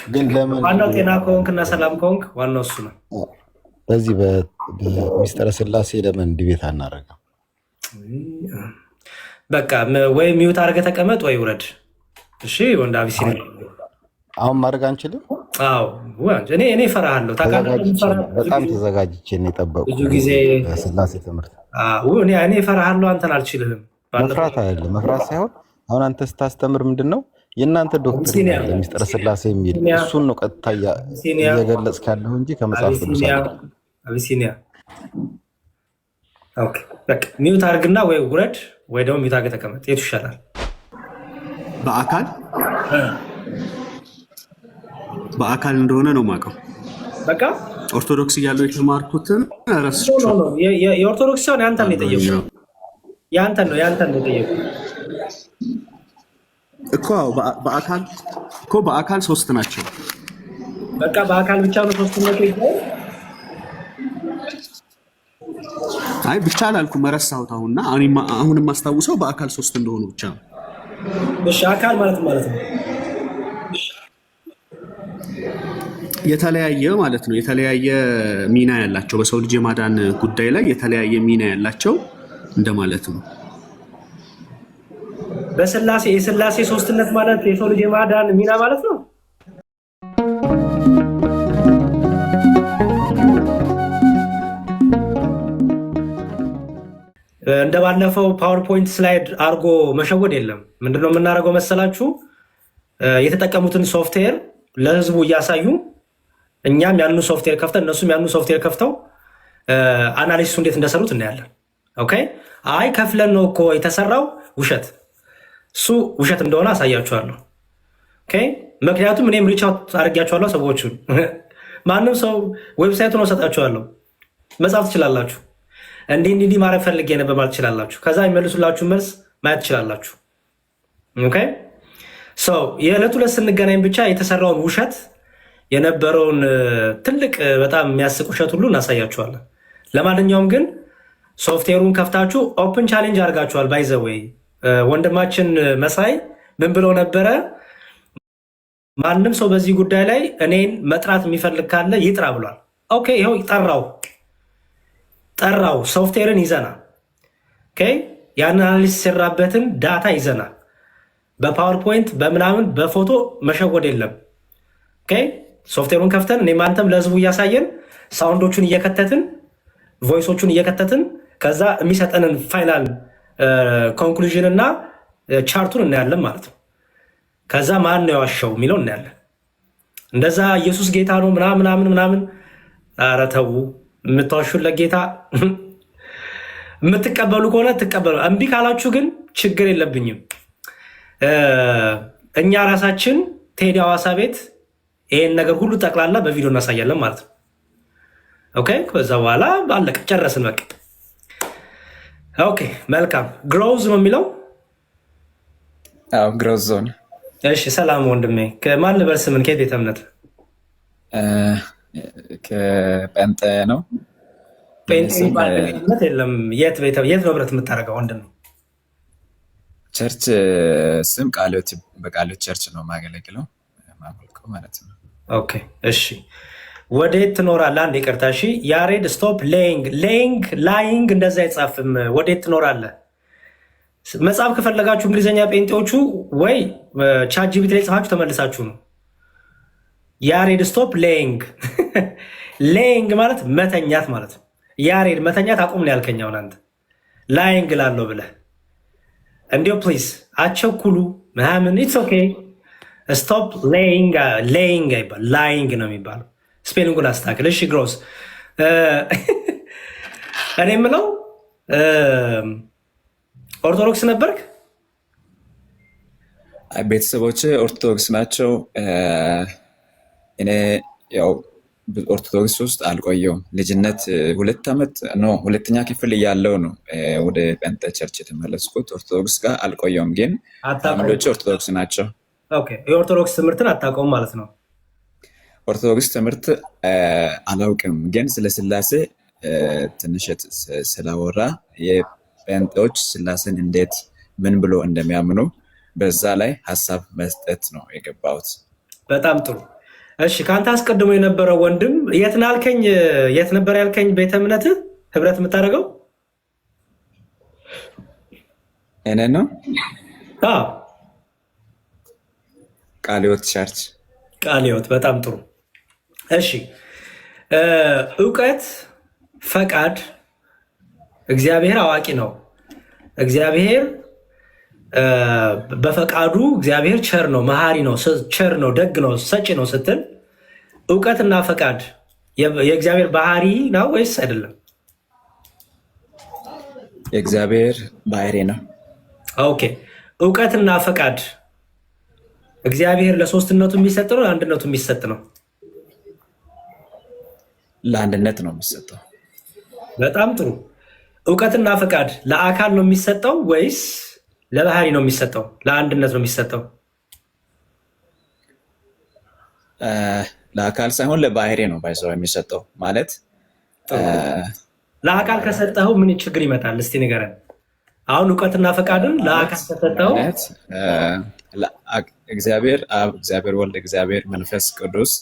ግን ለምን ዋናው ጤና ከሆንክና ሰላም ከሆንክ ዋናው እሱ ነው። በዚህ በሚስጥረ ስላሴ ለምን ዲቤት አናደርግም? በቃ ወይ ሚውት አድርገህ ተቀመጥ ወይ ውረድ። እሺ ወንድ አቢሲኒ አሁን ማድረግ አንችልም። አዎ እኔ እፈራሃለሁ። በጣም ተዘጋጅቼ ነው የጠበቁት ብዙ ጊዜ ስላሴ ትምህርት። እኔ እፈራሃለሁ፣ አንተን አልችልም። መፍራት አይደለም፣ መፍራት ሳይሆን አሁን አንተ ስታስተምር ምንድን ነው የእናንተ ዶክትሪን ያለ ሚስጥረ ስላሴ የሚል እሱን ነው ቀጥታ እየገለጽ ካለሁ እንጂ ከመጽሐፍ ቅዱስ አቢሲኒያ ሚውት አድርግና ወይ ውረድ ወይ ደግሞ ሚውት አድርገህ ተቀመጥ። የቱ ይሻላል? በአካል እንደሆነ ነው የማውቀው። በቃ ኦርቶዶክስ እያለሁ የተማርኩትን ረስቼው። የኦርቶዶክስ ሲሆን ያንተን ነው የጠየቁት። ያንተን ነው የጠየቁት እኮ በአካል ሶስት ናቸው። በቃ በአካል ብቻ ነው ሶስትነቱ ይባል። አይ ብቻ አላልኩም፣ ረሳሁት። አሁን የማስታውሰው በአካል ሶስት እንደሆኑ ብቻ ነው። እሺ አካል ማለት ነው የተለያየ ማለት ነው። የተለያየ ሚና ያላቸው በሰው ልጅ የማዳን ጉዳይ ላይ የተለያየ ሚና ያላቸው እንደማለት ነው። የስላሴ ሶስትነት ማለት የሰው ልጅ የማዳን ሚና ማለት ነው። እንደባለፈው ፓወርፖይንት ስላይድ አርጎ መሸወድ የለም። ምንድነው የምናደርገው መሰላችሁ? የተጠቀሙትን ሶፍትዌር ለህዝቡ እያሳዩ እኛም ያኑ ሶፍትዌር ከፍተን እነሱም ያኑ ሶፍትዌር ከፍተው አናሊሲሱ እንዴት እንደሰሩት እናያለን። ኦኬ አይ ከፍለን ነው እኮ የተሰራው፣ ውሸት፣ እሱ ውሸት እንደሆነ አሳያችኋለሁ። ኦኬ ምክንያቱም እኔም ሪች አውት አድርጊያችኋለሁ ሰዎቹን። ማንም ሰው ዌብሳይቱን ወሰጣችኋለሁ፣ መጻፍ ትችላላችሁ። እንዲህ ማድረግ ፈልጌ ነበር ማለት ትችላላችሁ። ከዛ የሚመልሱላችሁ መልስ ማየት ትችላላችሁ። ኦኬ ሰው የዕለት ሁለት ስንገናኝ ብቻ የተሰራውን ውሸት የነበረውን ትልቅ በጣም የሚያስቅ ውሸት ሁሉ እናሳያችኋለን። ለማንኛውም ግን ሶፍትዌሩን ከፍታችሁ ኦፕን ቻሌንጅ አድርጋችኋል። ባይዘወይ ወንድማችን መሳይ ምን ብሎ ነበረ? ማንም ሰው በዚህ ጉዳይ ላይ እኔን መጥራት የሚፈልግ ካለ ይጥራ ብሏል። ኦኬ ይኸው ጠራው። ሶፍትዌርን ይዘናል። ያን አናሊሲስ የሰራበትን ዳታ ይዘናል። በፓወርፖይንት በምናምን በፎቶ መሸወድ የለም። ሶፍትዌሩን ከፍተን እኔም አንተም ለህዝቡ እያሳየን ሳውንዶቹን እየከተትን ቮይሶቹን እየከተትን ከዛ የሚሰጠንን ፋይናል ኮንክሉዥን እና ቻርቱን እናያለን ማለት ነው። ከዛ ማን ነው የዋሸው የሚለው እናያለን። እንደዛ ኢየሱስ ጌታ ነው ምናምን። ኧረ ተው፣ የምታዋሹን ለጌታ የምትቀበሉ ከሆነ ትቀበሉ። እምቢ ካላችሁ ግን ችግር የለብኝም። እኛ ራሳችን ቴዲ ሐዋሳ ቤት ይሄን ነገር ሁሉ ጠቅላላ በቪዲዮ እናሳያለን ማለት ነው። ኦኬ ከዛ በኋላ አለቀ፣ ጨረስን በቃ። ኦኬ መልካም። ግሮውዝ ነው የሚለው። አዎ ግሮውዝ ዞን። እሺ ሰላም ወንድሜ፣ ከማን ልበል ስምን? ከየት ቤተ እምነት? ከጴንጤ ነው። ጴንጤ እምነት የለም። የት ነው ህብረት የምታደርገው ወንድሜ? ቸርች ስም በቃሎት ቸርች ነው የማገለግለው ማመልከው ማለት ነው። ኦኬ እሺ፣ ወዴት ትኖራለህ? አንድ ይቅርታ። እሺ ያሬድ ስቶፕ ላይንግ እንደዛ አይጻፍም። ወዴት ትኖራለህ? መጽሐፍ ከፈለጋችሁ እንግሊዝኛ ጴንጤዎቹ ወይ ቻት ጂፒቲ ላይ ጽፋችሁ ተመልሳችሁ ነው። ያሬድ ስቶፕ ሌይንግ ማለት መተኛት ማለት ነው። ያሬድ መተኛት አቁም ነው ያልከኝ። አሁን አንተ ላይንግ ላለው ብለህ እንዲሁ ፕሊዝ አቸኩሉ ምናምን። ኢትስ ኦኬ ስቶፕ ሌይንግ አይባል ላይንግ ነው የሚባለው። ስፔሊንጉን አስተካክል። እሺ ግሮስ እኔ የምለው ኦርቶዶክስ ነበርክ? ቤተሰቦች ኦርቶዶክስ ናቸው። እኔ ያው ኦርቶዶክስ ውስጥ አልቆየውም። ልጅነት 2 ዓመት ነው፣ ሁለተኛ ክፍል እያለው ነው ወደ ጴንጤ ቸርች የተመለስኩት። ኦርቶዶክስ ጋር አልቆየውም፣ ግን ፋሚሊዎቼ ኦርቶዶክስ ናቸው። የኦርቶዶክስ ትምህርትን አታውቀውም ማለት ነው? ኦርቶዶክስ ትምህርት አላውቅም፣ ግን ስለ ስላሴ ትንሽ ስላወራ የጴንጤዎች ስላሴን እንዴት ምን ብሎ እንደሚያምኑ በዛ ላይ ሀሳብ መስጠት ነው የገባሁት። በጣም ጥሩ። እሺ ከአንተ አስቀድሞ የነበረው ወንድም የት ነው ያልከኝ? የት ነበር ያልከኝ? ቤተ እምነትህ ህብረት የምታደርገው እኔ ነው አዎ ቃለ ሕይወት ቸርች። ቃለ ሕይወት በጣም ጥሩ። እሺ እውቀት፣ ፈቃድ፣ እግዚአብሔር አዋቂ ነው። እግዚአብሔር በፈቃዱ እግዚአብሔር ቸር ነው፣ መሐሪ ነው፣ ቸር ነው፣ ደግ ነው፣ ሰጪ ነው ስትል እውቀትና ፈቃድ የእግዚአብሔር ባህሪ ነው ወይስ አይደለም? የእግዚአብሔር ባህሪ ነው። ኦኬ። እውቀትና ፈቃድ እግዚአብሔር ለሶስትነቱ የሚሰጥ ነው ለአንድነቱ የሚሰጥ ነው? ለአንድነት ነው የሚሰጠው። በጣም ጥሩ። እውቀትና ፈቃድ ለአካል ነው የሚሰጠው ወይስ ለባህሪ ነው የሚሰጠው? ለአንድነት ነው የሚሰጠው? ለአካል ሳይሆን ለባህሪ ነው ባይሰው የሚሰጠው ማለት። ለአካል ከሰጠኸው ምን ችግር ይመጣል? እስቲ ንገረን። አሁን እውቀትና ፈቃድን ለአካል ከሰጠኸው እግዚአብሔር አብ፣ እግዚአብሔር ወልድ፣ እግዚአብሔር መንፈስ ቅዱስ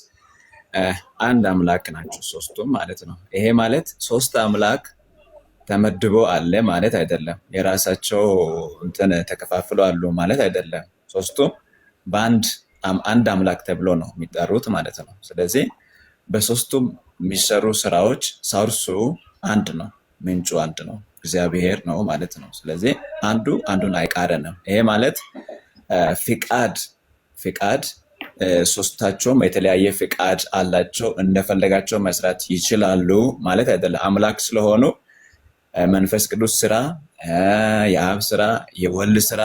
አንድ አምላክ ናቸው፣ ሶስቱም ማለት ነው። ይሄ ማለት ሶስት አምላክ ተመድቦ አለ ማለት አይደለም። የራሳቸው እንትን ተከፋፍሎ አሉ ማለት አይደለም። ሶስቱም አንድ አምላክ ተብሎ ነው የሚጠሩት ማለት ነው። ስለዚህ በሶስቱም የሚሰሩ ስራዎች ሶርሱ አንድ ነው፣ ምንጩ አንድ ነው፣ እግዚአብሔር ነው ማለት ነው። ስለዚህ አንዱ አንዱን አይቃረንም። ይሄ ማለት ፍቃድ ሶስታቸውም የተለያየ ፍቃድ አላቸው፣ እንደፈለጋቸው መስራት ይችላሉ ማለት አይደለም። አምላክ ስለሆኑ መንፈስ ቅዱስ ስራ፣ የአብ ስራ፣ የወልድ ስራ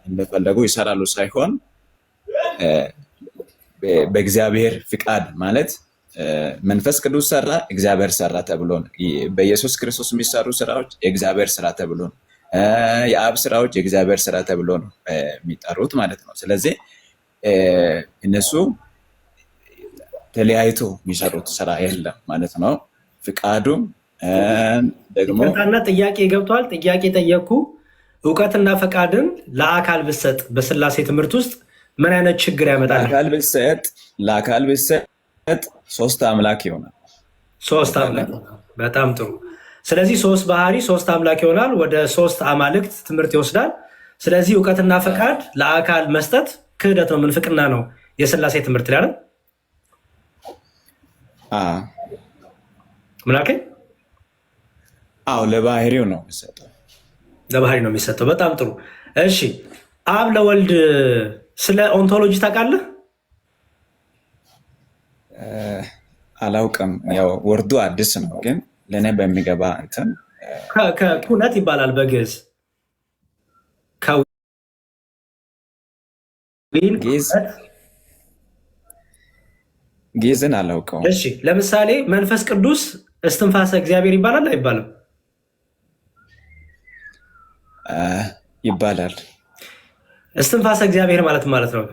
እንደፈለጉ ይሰራሉ ሳይሆን በእግዚአብሔር ፍቃድ ማለት መንፈስ ቅዱስ ሰራ፣ እግዚአብሔር ሰራ ተብሎ ነው። በኢየሱስ ክርስቶስ የሚሰሩ ስራዎች የእግዚአብሔር ስራ ተብሎ ነው። የአብ ስራዎች የእግዚአብሔር ስራ ተብሎ ነው የሚጠሩት ማለት ነው። ስለዚህ እነሱ ተለያይቶ የሚሰሩት ስራ የለም ማለት ነው። ፍቃዱም ደግሞ ጥያቄ ገብቷል። ጥያቄ ጠየቅኩ። እውቀትና ፈቃድን ለአካል ብሰጥ በስላሴ ትምህርት ውስጥ ምን አይነት ችግር ያመጣል? ለአካል ብሰጥ ሶስት አምላክ ይሆናል። ሶስት አምላክ። በጣም ጥሩ። ስለዚህ ሶስት ባህሪ ሶስት አምላክ ይሆናል። ወደ ሶስት አማልክት ትምህርት ይወስዳል። ስለዚህ እውቀትና ፈቃድ ለአካል መስጠት ክህደት ነው፣ ምንፍቅና ነው የስላሴ ትምህርት ላይ አይደል? ምን አልከኝ? አዎ ለባህሪው ነው የሚሰጠው። ለባህሪ ነው የሚሰጠው። በጣም ጥሩ። እሺ አብ ለወልድ ስለ ኦንቶሎጂ ታውቃለህ? አላውቅም። ያው ወርዱ አዲስ ነው፣ ግን ለእኔ በሚገባ እንትን ኩነት ይባላል በግዕዝ። ግዕዝን አላውቀውም። እሺ ለምሳሌ መንፈስ ቅዱስ እስትንፋሰ እግዚአብሔር ይባላል አይባልም? ይባላል። እስትንፋሰ እግዚአብሔር ማለት ነው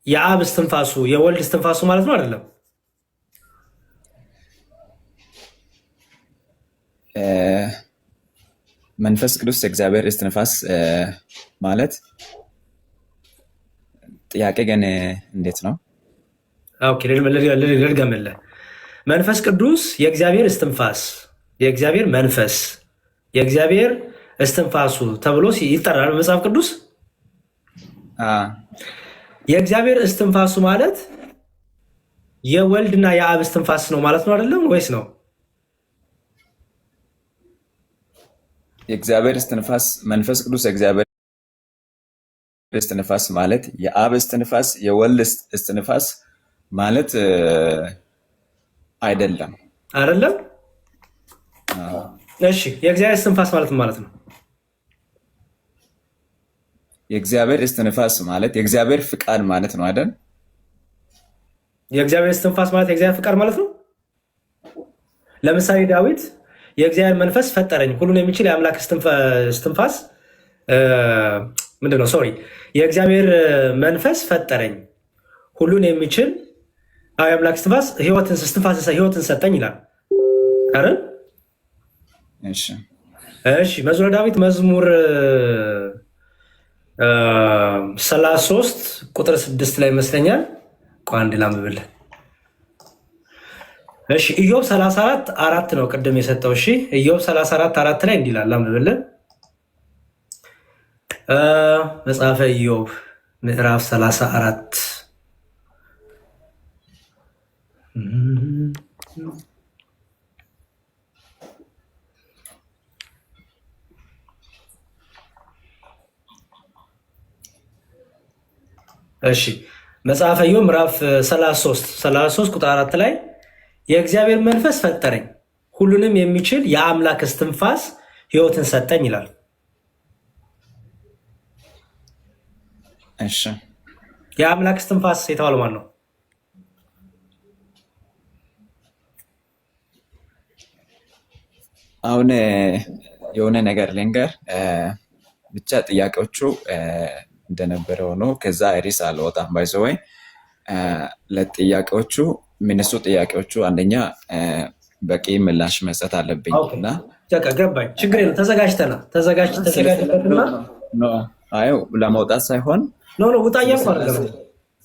የአብ እስትንፋሱ የወልድ እስትንፋሱ ማለት ነው አይደለም? መንፈስ ቅዱስ እግዚአብሔር እስትንፋስ ማለት ጥያቄ ግን እንዴት ነው? ልድገምልህ። መንፈስ ቅዱስ የእግዚአብሔር እስትንፋስ፣ የእግዚአብሔር መንፈስ፣ የእግዚአብሔር እስትንፋሱ ተብሎ ይጠራል በመጽሐፍ ቅዱስ። የእግዚአብሔር እስትንፋሱ ማለት የወልድና የአብ እስትንፋስ ነው ማለት ነው አይደለም ወይስ ነው? የእግዚአብሔር እስትንፋስ መንፈስ ቅዱስ የእግዚአብሔር እስትንፋስ ማለት የአብ እስትንፋስ የወልድ እስትንፋስ ማለት አይደለም። አይደለም? እሺ የእግዚአብሔር እስትንፋስ ማለት ነው? የእግዚአብሔር እስትንፋስ ማለት የእግዚአብሔር ፍቃድ ማለት ነው አይደል? የእግዚአብሔር እስትንፋስ ማለት የእግዚአብሔር ፍቃድ ማለት ነው። ለምሳሌ ዳዊት የእግዚአብሔር መንፈስ ፈጠረኝ፣ ሁሉን የሚችል የአምላክ እስትንፋስ ምንድን ነው? ሶሪ የእግዚአብሔር መንፈስ ፈጠረኝ፣ ሁሉን የሚችል የአምላክ እስትንፋስ ህይወትን ሰጠኝ ይላል አይደል? እሺ መዝሙረ ዳዊት መዝሙር 33 ቁጥር 6 ላይ ይመስለኛል ቆይ አንድ ላምብልህ። እሺ ኢዮብ 34:4 ነው ቅድም የሰጠው። እሺ ኢዮብ 34:4 ላይ እንዲህ ይላል፣ ላምብልህ። መጽሐፈ ኢዮብ ምዕራፍ 34 እሺ መጽሐፈ ኢዮብ ምዕራፍ 33 ቁጥር 4 ላይ የእግዚአብሔር መንፈስ ፈጠረኝ፣ ሁሉንም የሚችል የአምላክ እስትንፋስ ሕይወትን ሰጠኝ ይላል። እሺ የአምላክ እስትንፋስ የተባለው ማን ነው? አሁን የሆነ ነገር ልንገር ብቻ ጥያቄዎቹ እንደነበረ ሆኖ ከዛ ሪስ አልወጣም። ባይዘወይ ለጥያቄዎቹ ምንሱ ጥያቄዎቹ አንደኛ በቂ ምላሽ መስጠት አለብኝ እና ገባኝ። ችግር የለም። ተዘጋጅተና ለመውጣት ሳይሆን ውጣ እያልኩ አይደለም።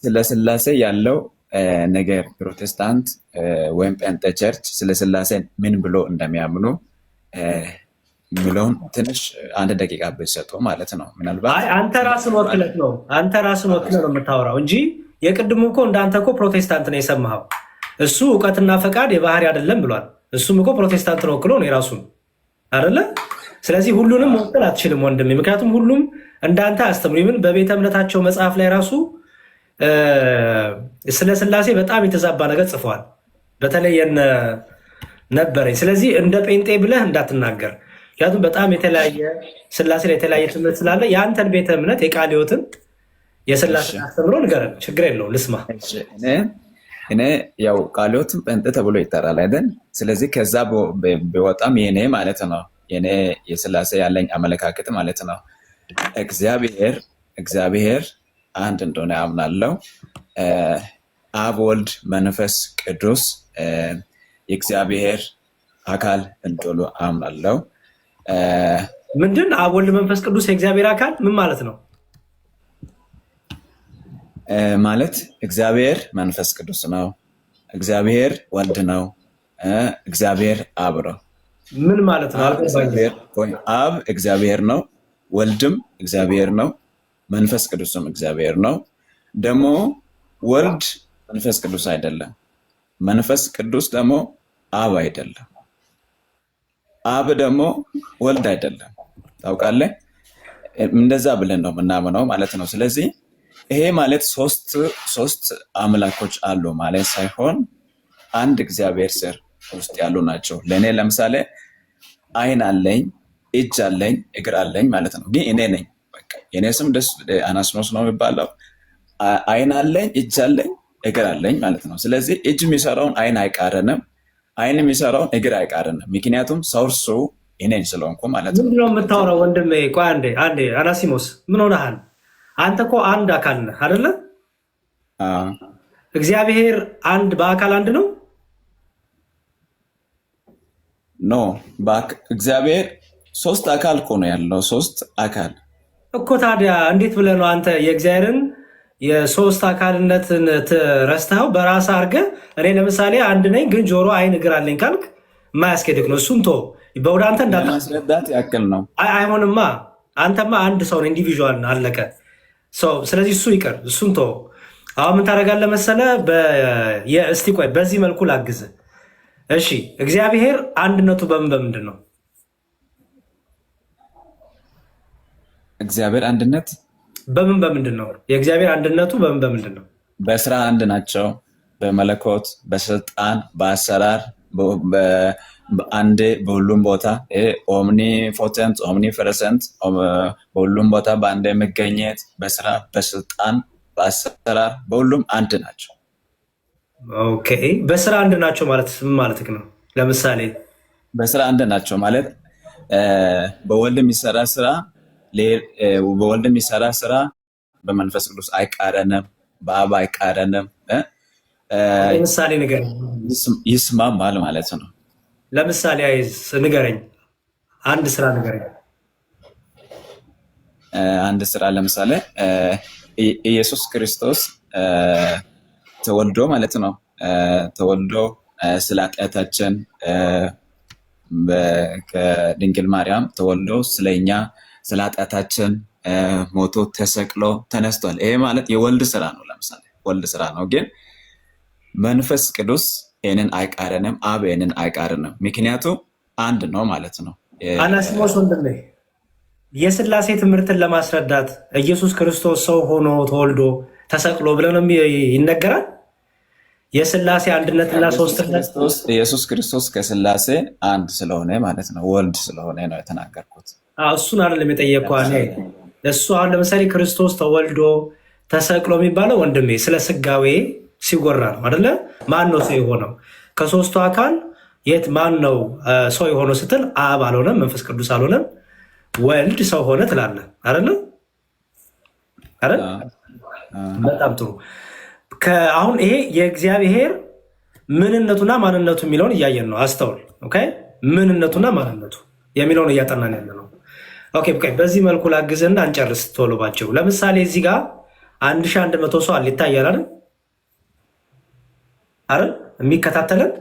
ስለ ስላሴ ያለው ነገር ፕሮቴስታንት ወይም ጴንጤ ቸርች ስለ ስላሴ ምን ብሎ እንደሚያምኑ የሚለውን ትንሽ አንድ ደቂቃ ብትሰጡ ማለት ነው። ምናልባት አንተ ራስን ወክለህ ነው የምታወራው እንጂ የቅድሙ እኮ እንዳንተ እኮ ፕሮቴስታንት ነው የሰማኸው። እሱ እውቀትና ፈቃድ የባህሪ አይደለም ብሏል። እሱም እኮ ፕሮቴስታንት ነው ወክሎ ነው የራሱን አይደለ? ስለዚህ ሁሉንም መወከል አትችልም ወንድሜ፣ ምክንያቱም ሁሉም እንዳንተ አያስተምሩ። ምን በቤተ እምነታቸው መጽሐፍ ላይ ራሱ ስለ ስላሴ በጣም የተዛባ ነገር ጽፈዋል። በተለይ ነበረኝ። ስለዚህ እንደ ጴንጤ ብለህ እንዳትናገር፣ ምክንያቱም በጣም የተለያየ ስላሴ ላይ የተለያየ ትምህርት ስላለ የአንተን ቤተ እምነት የቃለ ሕይወትን የስላሴ አስተምሮ ንገረን። ችግር የለው ልስማ። እኔ ያው ቃለ ሕይወትን ጴንጤ ተብሎ ይጠራል አይደል? ስለዚህ ከዛ ቢወጣም የኔ ማለት ነው የኔ የስላሴ ያለኝ አመለካከት ማለት ነው እግዚአብሔር አንድ እንደሆነ አምናለሁ። አብ፣ ወልድ፣ መንፈስ ቅዱስ የእግዚአብሔር አካል እንደሆኑ አምናለሁ። ምንድን አብ፣ ወልድ፣ መንፈስ ቅዱስ የእግዚአብሔር አካል ምን ማለት ነው? ማለት እግዚአብሔር መንፈስ ቅዱስ ነው፣ እግዚአብሔር ወልድ ነው፣ እግዚአብሔር አብ ነው። ምን ማለት ነው? አብ እግዚአብሔር ነው፣ ወልድም እግዚአብሔር ነው፣ መንፈስ ቅዱስም እግዚአብሔር ነው። ደግሞ ወልድ መንፈስ ቅዱስ አይደለም፣ መንፈስ ቅዱስ ደግሞ አብ አይደለም፣ አብ ደግሞ ወልድ አይደለም። ታውቃለህ? እንደዛ ብለን ነው የምናምነው ማለት ነው። ስለዚህ ይሄ ማለት ሶስት አምላኮች አሉ ማለት ሳይሆን አንድ እግዚአብሔር ስር ውስጥ ያሉ ናቸው። ለእኔ ለምሳሌ አይን አለኝ፣ እጅ አለኝ፣ እግር አለኝ ማለት ነው። ግን እኔ ነኝ። የኔ ስም አናስኖስ ነው የሚባለው። አይን አለኝ፣ እጅ አለኝ፣ እግር አለኝ ማለት ነው። ስለዚህ እጅ የሚሰራውን አይን አይቃረንም፣ አይን የሚሰራውን እግር አይቃረንም። ምክንያቱም ሰውርሱ እኔን ስለሆንኩ ማለት ነው። ምንድነው የምታወራው ወንድሜ? ቆይ አንዴ አናሲሞስ ምን ሆነሃል? አንተ እኮ አንድ አካል ነህ አይደለ? እግዚአብሔር አንድ በአካል አንድ ነው? ኖ እግዚአብሔር ሶስት አካል እኮ ነው ያለው። ሶስት አካል እኮ ታዲያ እንዴት ብለህ ነው አንተ የእግዚአብሔርን የሶስት አካልነትን ረስተኸው በራስህ አድርገህ እኔ ለምሳሌ አንድ ነኝ ግን ጆሮ፣ አይን፣ እግር አለኝ ካልክ የማያስኬድክ ነው። እሱን ቶ በወደ አንተ እንዳታስረዳት ያክል ነው። አይሆንማ። አንተማ አንድ ሰው ነው፣ ኢንዲቪዥዋል ነው፣ አለቀ። ስለዚህ እሱ ይቅር፣ እሱን ቶ አሁን ምን ታደርጋለህ መሰለህ? እስቲ ቆይ በዚህ መልኩ ላግዝህ። እሺ እግዚአብሔር አንድነቱ በምንድን ነው? እግዚአብሔር አንድነት በምንድን ነው? የእግዚአብሔር አንድነቱ በምንድን ነው? በስራ አንድ ናቸው። በመለኮት፣ በስልጣን፣ በአሰራር አንድ በሁሉም ቦታ ኦምኒ ፖተንት ኦምኒ ፕሬዘንት በሁሉም ቦታ በአንድ መገኘት፣ በስራ፣ በስልጣን፣ በአሰራር በሁሉም አንድ ናቸው። ኦኬ በስራ አንድ ናቸው ማለት ምን ማለት ነው? ለምሳሌ በስራ አንድ ናቸው ማለት በወልድ የሚሰራ ስራ በመንፈስ ቅዱስ አይቃረንም፣ በአብ አይቃረንም። ለምሳሌ ንገረኝ። ይስማማል ማለት ነው። ለምሳሌ ንገረኝ፣ አንድ ስራ ንገረኝ። አንድ ስራ ለምሳሌ ኢየሱስ ክርስቶስ ተወልዶ ማለት ነው። ተወልዶ ስለ ኃጢአታችን ከድንግል ማርያም ተወልዶ ስለኛ ስለ ኃጢአታችን ሞቶ ተሰቅሎ ተነስቷል። ይሄ ማለት የወልድ ስራ ነው። ለምሳሌ ወልድ ስራ ነው፣ ግን መንፈስ ቅዱስ ይህንን አይቃረንም፣ አብ ይህንን አይቃረንም። ምክንያቱ አንድ ነው ማለት ነው። አናሲሞስ ወንድሜ የስላሴ ትምህርትን ለማስረዳት ኢየሱስ ክርስቶስ ሰው ሆኖ ተወልዶ ተሰቅሎ ብለን ይነገራል። የስላሴ አንድነትና ሶስትነት ኢየሱስ ክርስቶስ ከስላሴ አንድ ስለሆነ ማለት ነው፣ ወልድ ስለሆነ ነው የተናገርኩት። እሱን አይደለም የጠየቅኩህ እኔ። እሱ አሁን ለምሳሌ ክርስቶስ ተወልዶ ተሰቅሎ የሚባለው ወንድሜ ስለ ስጋዌ ሲጎራ ነው አይደለ? ማን ነው ሰው የሆነው ከሶስቱ አካል? የት ማን ነው ሰው የሆነው ስትል አብ አልሆነም፣ መንፈስ ቅዱስ አልሆነም፣ ወልድ ሰው ሆነ ትላለህ አይደለ? በጣም ጥሩ። አሁን ይሄ የእግዚአብሔር ምንነቱና ማንነቱ የሚለውን እያየን ነው። አስተውል። ኦኬ፣ ምንነቱና ማንነቱ የሚለውን እያጠናን ያለ ነው። ኦኬ፣ በዚህ መልኩ ላግዝና አንጨርስ ቶሎ ባቸው። ለምሳሌ እዚህ ጋር 1100 ሰው አለ ይታያል አይደል? የሚከታተለን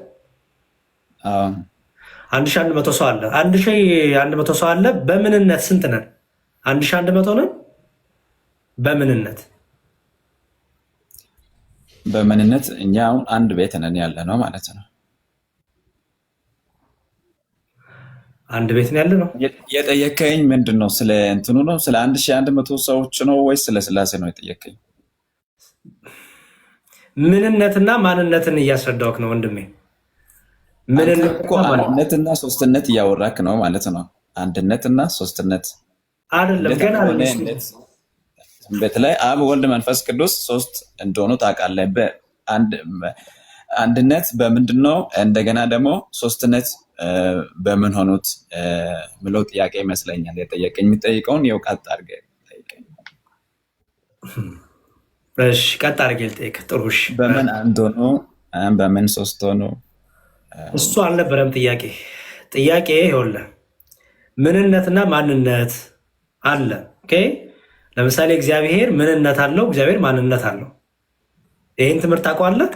1100 ሰው አለ። 1100 ሰው አለ። በምንነት ስንት ነን? 1100 ነን። በምንነት እኛ አሁን አንድ ቤት ነን ያለ ነው ማለት ነው። አንድ ቤት ነው ያለ ነው። የጠየከኝ ምንድን ነው? ስለ እንትኑ ነው? ስለ 1100 ሰዎች ነው ወይስ ስለ ስላሴ ነው የጠየከኝ? ምንነትና ማንነትን እያስረዳውክ ነው ወንድሜ። አንድነትና ሶስትነት እያወራክ ነው ማለት ነው። አንድነትና ሶስትነት አይደለም ገና በተለይ አብ ወልድ መንፈስ ቅዱስ ሶስት እንደሆኑ ታውቃለህ። አንድነት በምንድን ነው? እንደገና ደግሞ ሶስትነት በምን ሆኑት ምለው ጥያቄ ይመስለኛል የጠየቀኝ። የሚጠይቀውን ይኸው ቀጥ አድርገህ ጠይቀኝ። እሺ ቀጥ አድርገህ ልጠይቅ። ጥሩ እሺ። በምን አንድ ሆኖ በምን ሶስት ሆኖ? እሱ አልነበረም ጥያቄ። ይኸውልህ ምንነትና ማንነት አለ። ኦኬ፣ ለምሳሌ እግዚአብሔር ምንነት አለው፣ እግዚአብሔር ማንነት አለው። ይህን ትምህርት ታውቀዋለህ?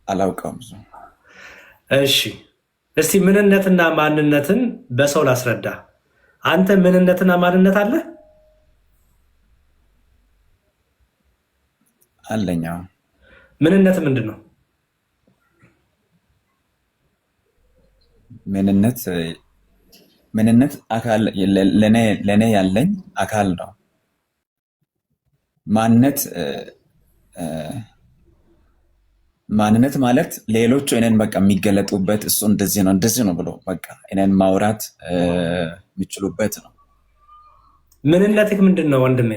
አላውቀውም። እሺ እስቲ ምንነትና ማንነትን በሰው ላስረዳ። አንተ ምንነትና ማንነት አለ? አለኝ። ምንነት ምንድን ነው? ምንነት አካል ለእኔ ያለኝ አካል ነው። ማንነት ማለት ሌሎቹ እኔን በቃ የሚገለጡበት እሱ እንደዚህ ነው ብሎ በቃ እኔን ማውራት የሚችሉበት ነው። ምንነትህ ምንድን ነው ወንድሜ?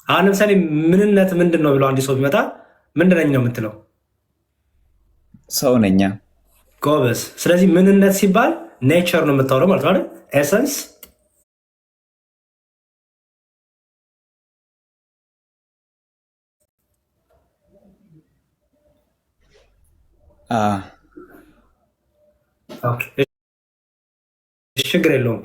አሁን ለምሳሌ ምንነት ምንድን ነው ብሎ አንድ ሰው ቢመጣ ምንድን ነኝ ነው የምትለው? ሰው ነኛ። ጎበዝ። ስለዚህ ምንነት ሲባል ኔቸር ነው የምታወራው ማለት ነው። ኤሰንስ ችግር የለውም።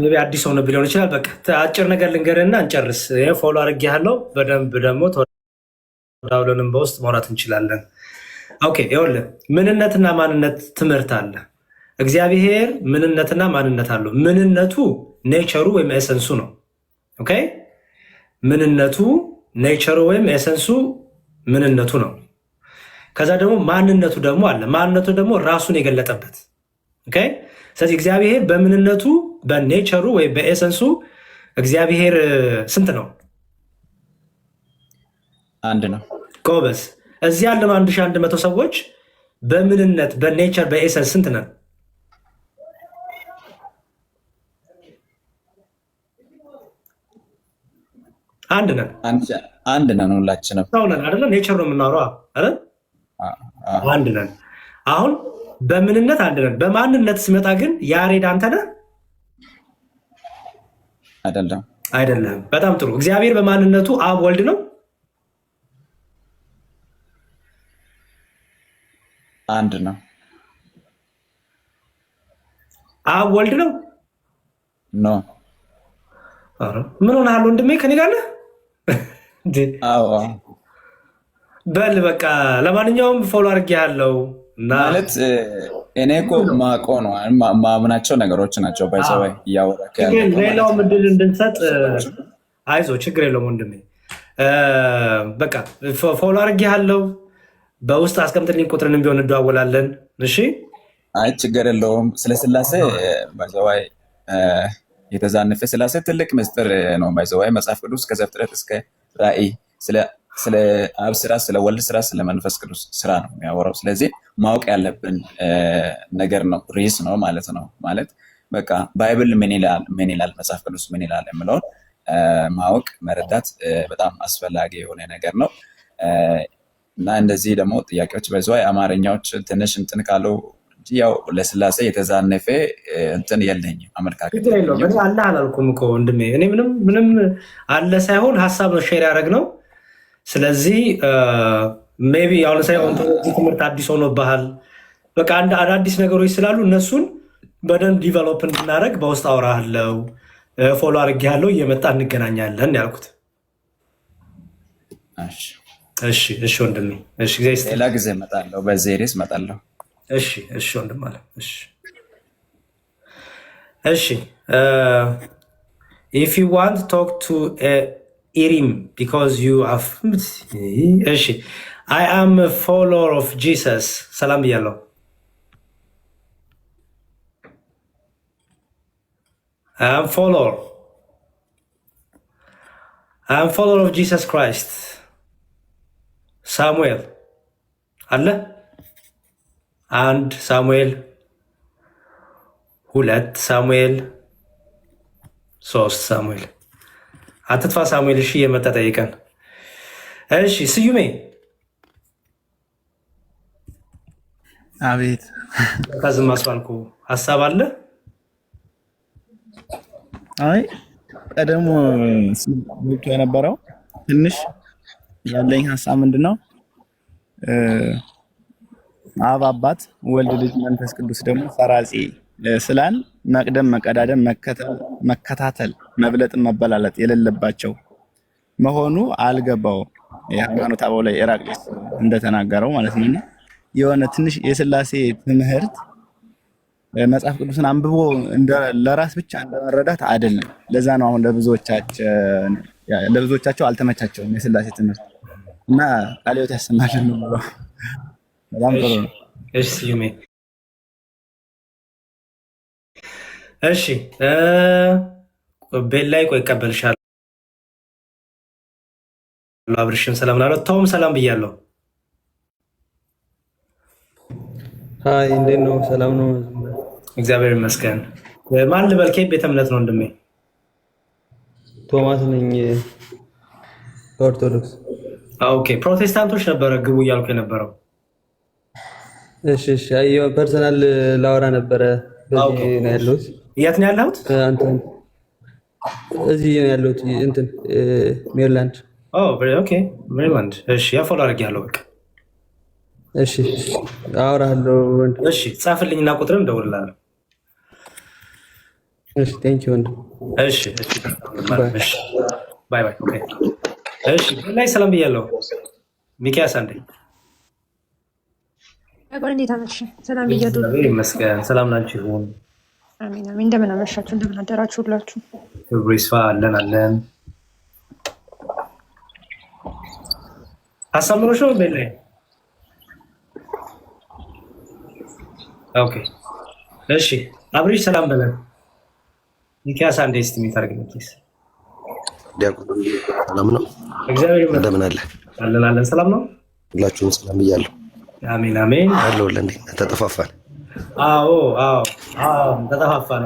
ቢ አዲስ ሆነ ሊሆን ይችላል። በቃ አጭር ነገር ልንገርና እንጨርስ። ፎሎ አድርጌያለሁ። በደንብ ደግሞ ተወዳውለንም በውስጥ ማውራት እንችላለን። ኦኬ፣ ይኸውልህ ምንነትና ማንነት ትምህርት አለ። እግዚአብሔር ምንነትና ማንነት አለው። ምንነቱ ኔቸሩ ወይም ኤሰንሱ ነው። ኦኬ፣ ምንነቱ ኔቸሩ ወይም ኤሰንሱ ምንነቱ ነው። ከዛ ደግሞ ማንነቱ ደግሞ አለ። ማንነቱ ደግሞ ራሱን የገለጠበት። ኦኬ፣ ስለዚህ እግዚአብሔር በምንነቱ በኔቸሩ ወይም በኤሰንሱ እግዚአብሔር ስንት ነው? አንድ ነው። ጎበዝ። እዚህ ያለነው 1100 ሰዎች በምንነት በኔቸር በኤሰንስ ስንት ነን? አንድ ነን። አንድ ነን። ሁላችንም ሰው ነን አይደለ? ኔቸር ነው የምናወራው አይደል? አንድ ነን። አሁን በምንነት አንድ ነን። በማንነት ሲመጣ ግን ያሬድ አንተ ነህ? አይደለም። በጣም ጥሩ። እግዚአብሔር በማንነቱ አብ ወልድ ነው? አንድ ነው። አብ ወልድ ነው? ኖ። ምን ሆነሃል ወንድሜ? ከኔ ጋር ነህ? በል በቃ ለማንኛውም ፎሎ አድርጌሃለሁ ማለት እኔ እኮ ማቆ ነው ማምናቸው ነገሮች ናቸው። ባይዘወይ እያወራክ ሌላው ምድል እንድንሰጥ አይዞህ፣ ችግር የለውም ወንድሜ። በቃ ፎሎ አድርጌሃለሁ። በውስጥ አስቀምጥልኝ፣ ቁጥርን ቢሆን እንደዋወላለን። እሺ፣ አይ ችግር የለውም። ስለ ስላሴ ባይዘወይ የተዛነፈ ስላሴ ትልቅ ምስጢር ነው። ባይዘወይ መጽሐፍ ቅዱስ ከዘፍጥረት እስከ ራእይ ስለ አብ ስራ፣ ስለ ወልድ ስራ፣ ስለ መንፈስ ቅዱስ ስራ ነው የሚያወራው። ስለዚህ ማወቅ ያለብን ነገር ነው፣ ሪስ ነው ማለት ነው። ማለት በቃ ባይብል ምን ይላል፣ መጽሐፍ ቅዱስ ምን ይላል የምለውን ማወቅ መረዳት በጣም አስፈላጊ የሆነ ነገር ነው እና እንደዚህ ደግሞ ጥያቄዎች በዚያ አማርኛዎች ትንሽ እንትን ካለው ያው ለስላሴ የተዛነፈ እንትን የለኝም አመለካከት አለ አላልኩም እኮ ወንድሜ። እኔ ምንም አለ ሳይሆን ሀሳብ ነው ሼር ያደረግ ነው። ስለዚህ ሜይ ቢ አሁን ሳይሆን ትምህርት አዲስ ሆኖብሃል። በቃ አንድ አዳዲስ ነገሮች ስላሉ እነሱን በደንብ ዲቨሎፕ እንድናደረግ በውስጥ አወራለሁ፣ ፎሎ አድርጌያለሁ፣ እየመጣ እንገናኛለን ያልኩት። እሺ ወንድሜ፣ ሌላ ጊዜ እመጣለሁ፣ በዚህ ሬስ እመጣለሁ። እሺ ወንድም አለ። እሺ if you want to talk to Irim because you have እሺ I am a follower of Jesus ሰላም ብያለሁ። I am follower of Jesus Christ ሳሙኤል አለ 1 ሳሙኤል 2 ሳሙኤል 3 ሳሙኤል አትጥፋ ሳሙኤል። እሺ የመጣ ጠይቀን። እሺ ስዩሜ አቤት። ከዝም አስባልኩ ሀሳብ አለ? አይ ቀደሞ ሲሉት የነበረው ትንሽ ያለኝ ሀሳብ ምንድነው አብ አባት፣ ወልድ ልጅ፣ መንፈስ ቅዱስ ደግሞ ሰራጺ ስላል መቅደም፣ መቀዳደም፣ መከታተል፣ መብለጥ፣ መበላለጥ የሌለባቸው መሆኑ አልገባው። የሃይማኖት አበው ላይ ኢራቅሊስ እንደተናገረው ማለት ነው። የሆነ ትንሽ የስላሴ ትምህርት መጽሐፍ ቅዱስን አንብቦ ለራስ ብቻ እንደመረዳት አይደለም። ለዛ ነው አሁን ለብዙዎቻቸው አልተመቻቸውም የስላሴ ትምህርት እና ቃልዮት ያሰማልን ነው ብለው በጣም ጥሩ ነው። እሺ ስዩሜ እሺ ቤል ላይ ቆይ እቀበልሻለሁ። አብርሽም ሰላም ላለው ተውም ሰላም ብያለሁ። አይ እንዴት ነው? ሰላም ነው? እግዚአብሔር ይመስገን። ማን ልበል? ከየት ቤተ እምነት ነው ወንድሜ? ቶማስ ነኝ ኦርቶዶክስ። ኦኬ ፕሮቴስታንቶች ነበረ ግቡ እያልኩ የነበረው። እሺ አየሁ። ፐርሰናል ላወራ ነበረ። በዚህ ነው ያለሁት። የት ነው ያለሁት? እዚህ ነው ያለሁት እንትን ሜሪላንድ። ኦኬ ሜሪላንድ። እሺ ያፎላ አድርጌያለሁ በቃ። እሺ አወራለሁ። እሺ ጻፍልኝና ቁጥርም እደውልልሃለሁ። እሺ ቴንክ ዩ ወንድም። እሺ ባይ ባይ። ኦኬ እሺ ላይ ሰላም ብያለሁ። ሚኪያስ አንዴ እንዴት አመሽ? ሰላም ብያለሁ። ይመስገን። ሰላም ናችሁ? ይሁን። አሜን አሜን። እንደምን አመሻችሁ? እንደምን አደራችሁ ሁላችሁ? ክብሩ ይስፋ። አለን አሳምሮሽ ነው ቤት ላይ። ኦኬ እሺ አብሪሽ ሰላም በለን። ሚኪያስ አንዴ እስቲ የሚታርግ ሚኪያስ ዲያቆን ሰላም ነው? እግዚአብሔር ይመስገን። እንደምን አለ? አለን ሰላም ነው። ሁላችሁም ሰላም ብያለሁ። አሜን አሜን። አለሁልህ። እንዴት ነህ? ተጠፋፋን። አዎ ተጠፋፋን።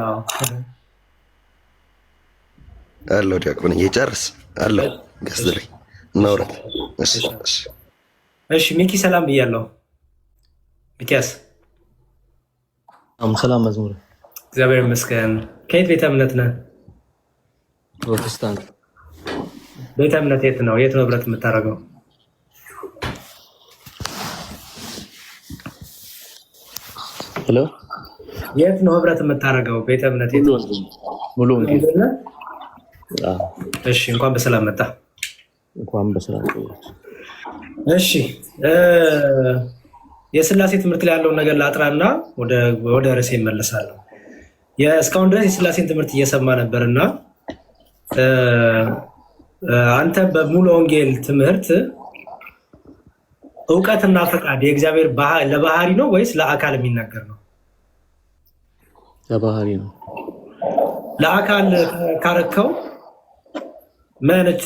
አለሁ ዲያቆን እየጨርስ አለሁ ገስት ላይ እናውራት። እሺ ሚኪ ሰላም ብያለሁ። ሚኪያስ ሰላም መዝሙር። እግዚአብሔር ይመስገን። ከየት ቤተ እምነት ነህ? ፕሮቴስታንት። ቤተ እምነት የት ነው? የት ነው ህብረት የምታደርገው? ሄሎ የት ነው ህብረት የምታደርገው? ቤተ እምነት የት ነው? ሙሉ ወንጌል። እሺ እንኳን በሰላም መጣ። እንኳን በሰላም ቆያችሁ። እሺ የስላሴ ትምህርት ላይ ያለውን ነገር ላጥራና ወደ ርዕሴ እመለሳለሁ። እስካሁን ድረስ የስላሴን ትምህርት እየሰማ ነበርና አንተ በሙሉ ወንጌል ትምህርት እውቀትና ፈቃድ የእግዚአብሔር ለባህሪ ነው ወይስ ለአካል የሚናገር ነው? ለባህሪ ነው። ለአካል ካረከው ምን አይነት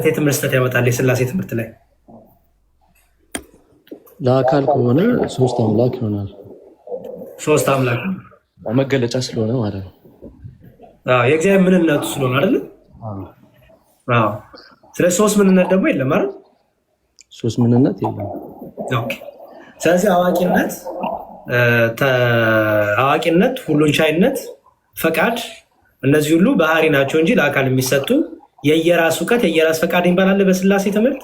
የትምህርት ስህተት ያመጣል? የስላሴ ትምህርት ላይ ለአካል ከሆነ ሶስት አምላክ ይሆናል። ሶስት አምላክ መገለጫ ስለሆነ ማለት ነው። የእግዚአብሔር ምንነቱ ስለሆነ አይደል? ስለዚህ ሶስት ምንነት ደግሞ የለም አይደል? ሶስት ምንነት የለም። ስለዚህ አዋቂነት፣ ሁሉን ቻይነት፣ ፈቃድ እነዚህ ሁሉ ባህሪ ናቸው እንጂ ለአካል የሚሰጡ የየራስ እውቀት የየራስ ፈቃድ ይባላል በስላሴ ትምህርት።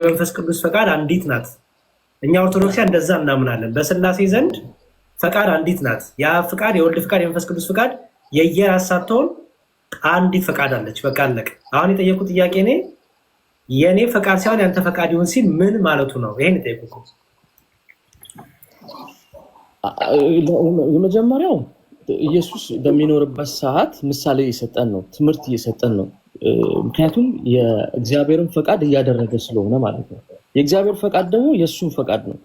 መንፈስ ቅዱስ ፈቃድ አንዲት ናት። እኛ ኦርቶዶክሲያን እንደዛ እናምናለን። በስላሴ ዘንድ ፈቃድ አንዲት ናት። ያ ፈቃድ የወልድ ፈቃድ የመንፈስ ቅዱስ ፈቃድ የየራስ ሳትሆን አንዲት ፈቃድ አለች። በቃ አለቀ። አሁን የጠየቁት ጥያቄ እኔ የኔ ፈቃድ ሳይሆን ያንተ ፈቃድ ይሁን ሲል ምን ማለቱ ነው? ይሄን የጠየቁት የመጀመሪያው ኢየሱስ በሚኖርበት ሰዓት ምሳሌ እየሰጠን ነው፣ ትምህርት እየሰጠን ነው። ምክንያቱም የእግዚአብሔርን ፈቃድ እያደረገ ስለሆነ ማለት ነው። የእግዚአብሔር ፈቃድ ደግሞ የእሱን ፈቃድ ነው።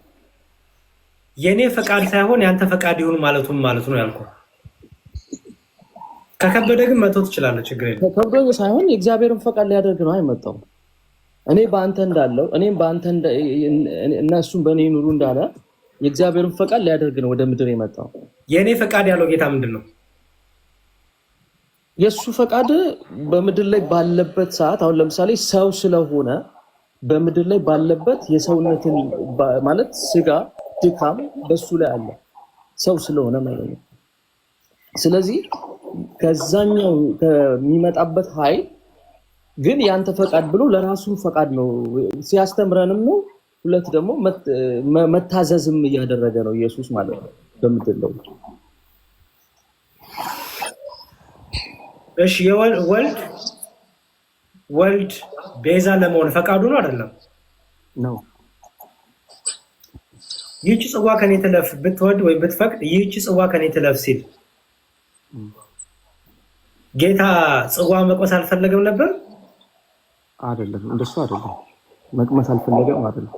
የኔ ፈቃድ ሳይሆን ያንተ ፈቃድ ይሁን ማለቱም ማለት ነው ያልኩህ። ከከበደ ግን መተው ትችላለህ፣ ችግር የለም። ከከበደ ሳይሆን የእግዚአብሔርን ፈቃድ ሊያደርግ ነው አይመጣው። እኔ በአንተ እንዳለው እኔም በአንተ እና እሱም በእኔ ኑሩ እንዳለ የእግዚአብሔርን ፈቃድ ሊያደርግ ነው ወደ ምድር የመጣው። የእኔ ፈቃድ ያለው ጌታ ምንድን ነው? የእሱ ፈቃድ በምድር ላይ ባለበት ሰዓት አሁን ለምሳሌ ሰው ስለሆነ በምድር ላይ ባለበት የሰውነትን ማለት ስጋ ድካም በሱ ላይ አለ ሰው ስለሆነ ማለት ነው። ስለዚህ ከዛኛው ከሚመጣበት ኃይል ግን ያንተ ፈቃድ ብሎ ለራሱ ፈቃድ ነው ሲያስተምረንም ነው። ሁለት ደግሞ መታዘዝም እያደረገ ነው ኢየሱስ ማለት ነው በምድር ላይ። እሺ ወልድ ቤዛ ለመሆን ፈቃዱ ነው አይደለም? ነው። ይህች ጽዋ ከኔ ትለፍ ብትወድ ወይ ብትፈቅድ ይህች ጽዋ ከኔ ትለፍ ሲል ጌታ ጽዋ መቅመስ አልፈለገም ነበር? አይደለም፣ እንደሱ አይደለም። መቅመስ አልፈለገም አይደለም።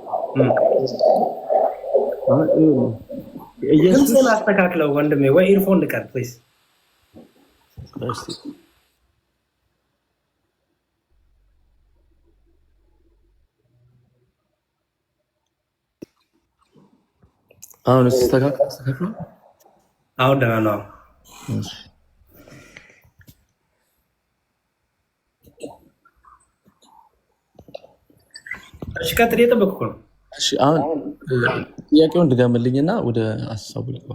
ድምፅህን አስተካክለው ወንድሜ፣ ወይ ኢርፎን ልቀር ፕሊዝ። አሁን ተስተካክሏል። አሁን ደህና ነው። እሺ ቀጥል፣ እየጠበቅኩ ነው። እሺ አሁን ጥያቄውን ድገምልኝና ወደ ሀሳቡ ልግባ።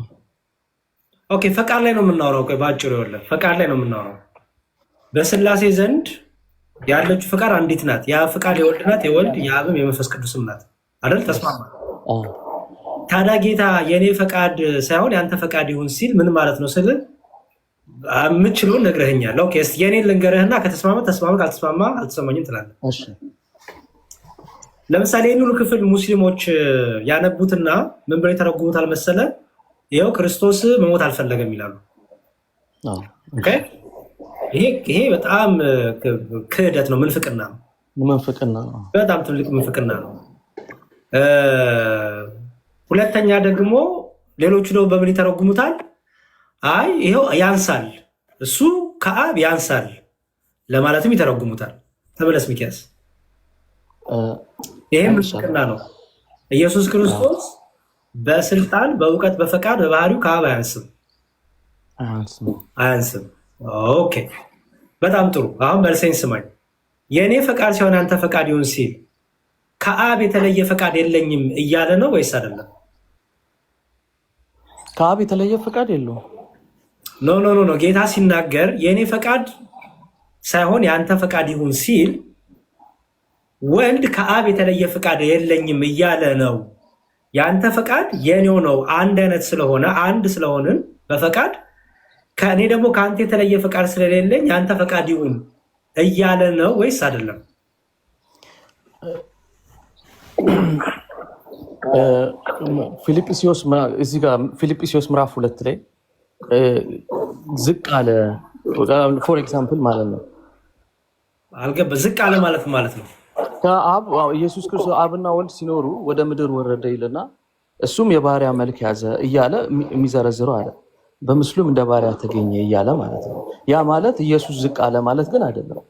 ኦኬ ፈቃድ ላይ ነው የምናወራው። ቆይ ባጭሩ ይኸውልህ፣ ፈቃድ ላይ ነው የምናወራው። በስላሴ ዘንድ ያለችው ፈቃድ አንዲት ናት። ያ ፈቃድ የወልድ ናት፣ የወልድ የአብም የመንፈስ ቅዱስም ናት አይደል? ተስማማ? ታዲያ ጌታ የኔ ፈቃድ ሳይሆን ያንተ ፈቃድ ይሁን ሲል ምን ማለት ነው ስል የምችለውን ነግረኸኛል። ኦኬ እስኪ የኔን ልንገርህና ከተስማማ ተስማማ፣ ካልተስማማ አልተሰማኝም ትላለህ። እሺ ለምሳሌ ይህን ሁሉ ክፍል ሙስሊሞች ያነቡትና ምን ብለው የተረጉሙታል መሰለ? ይኸው ክርስቶስ መሞት አልፈለገም ይላሉ። ይሄ በጣም ክህደት ነው፣ ምንፍቅና ነው። በጣም ትልቅ ምንፍቅና ነው። ሁለተኛ ደግሞ ሌሎቹ ደግሞ በምን ይተረጉሙታል? አይ ይኸው ያንሳል፣ እሱ ከአብ ያንሳል ለማለትም ይተረጉሙታል። ተመለስ ሚኪያስ። ይሄ ምንፍቅና ነው። ኢየሱስ ክርስቶስ በስልጣን በእውቀት በፈቃድ በባህሪው ከአብ አያንስም። ኦኬ በጣም ጥሩ። አሁን መልሰኝ ስማኝ። የእኔ ፈቃድ ሲሆን አንተ ፈቃድ ይሁን ሲል ከአብ የተለየ ፈቃድ የለኝም እያለ ነው ወይስ አይደለም? ከአብ የተለየ ፈቃድ የለውም። ኖ ጌታ ሲናገር የእኔ ፈቃድ ሳይሆን የአንተ ፈቃድ ይሁን ሲል ወልድ ከአብ የተለየ ፈቃድ የለኝም እያለ ነው። የአንተ ፈቃድ የኔው ነው። አንድ አይነት ስለሆነ አንድ ስለሆንን በፈቃድ ከእኔ ደግሞ ከአንተ የተለየ ፈቃድ ስለሌለኝ የአንተ ፈቃድ ይሁን እያለ ነው ወይስ አይደለም? ፊልጵስዩስ ምዕራፍ 2 ላይ ዝቅ አለ ፎር ኤግዛምፕል ማለት ነው። አልገባም። ዝቅ አለ ማለት ነው ከአብ ኢየሱስ ክርስቶስ አብና ወልድ ሲኖሩ ወደ ምድር ወረደ ይልና እሱም የባሪያ መልክ ያዘ እያለ የሚዘረዝረው አለ። በምስሉም እንደ ባሪያ ተገኘ እያለ ማለት ነው። ያ ማለት ኢየሱስ ዝቅ አለ ማለት ግን አይደለም።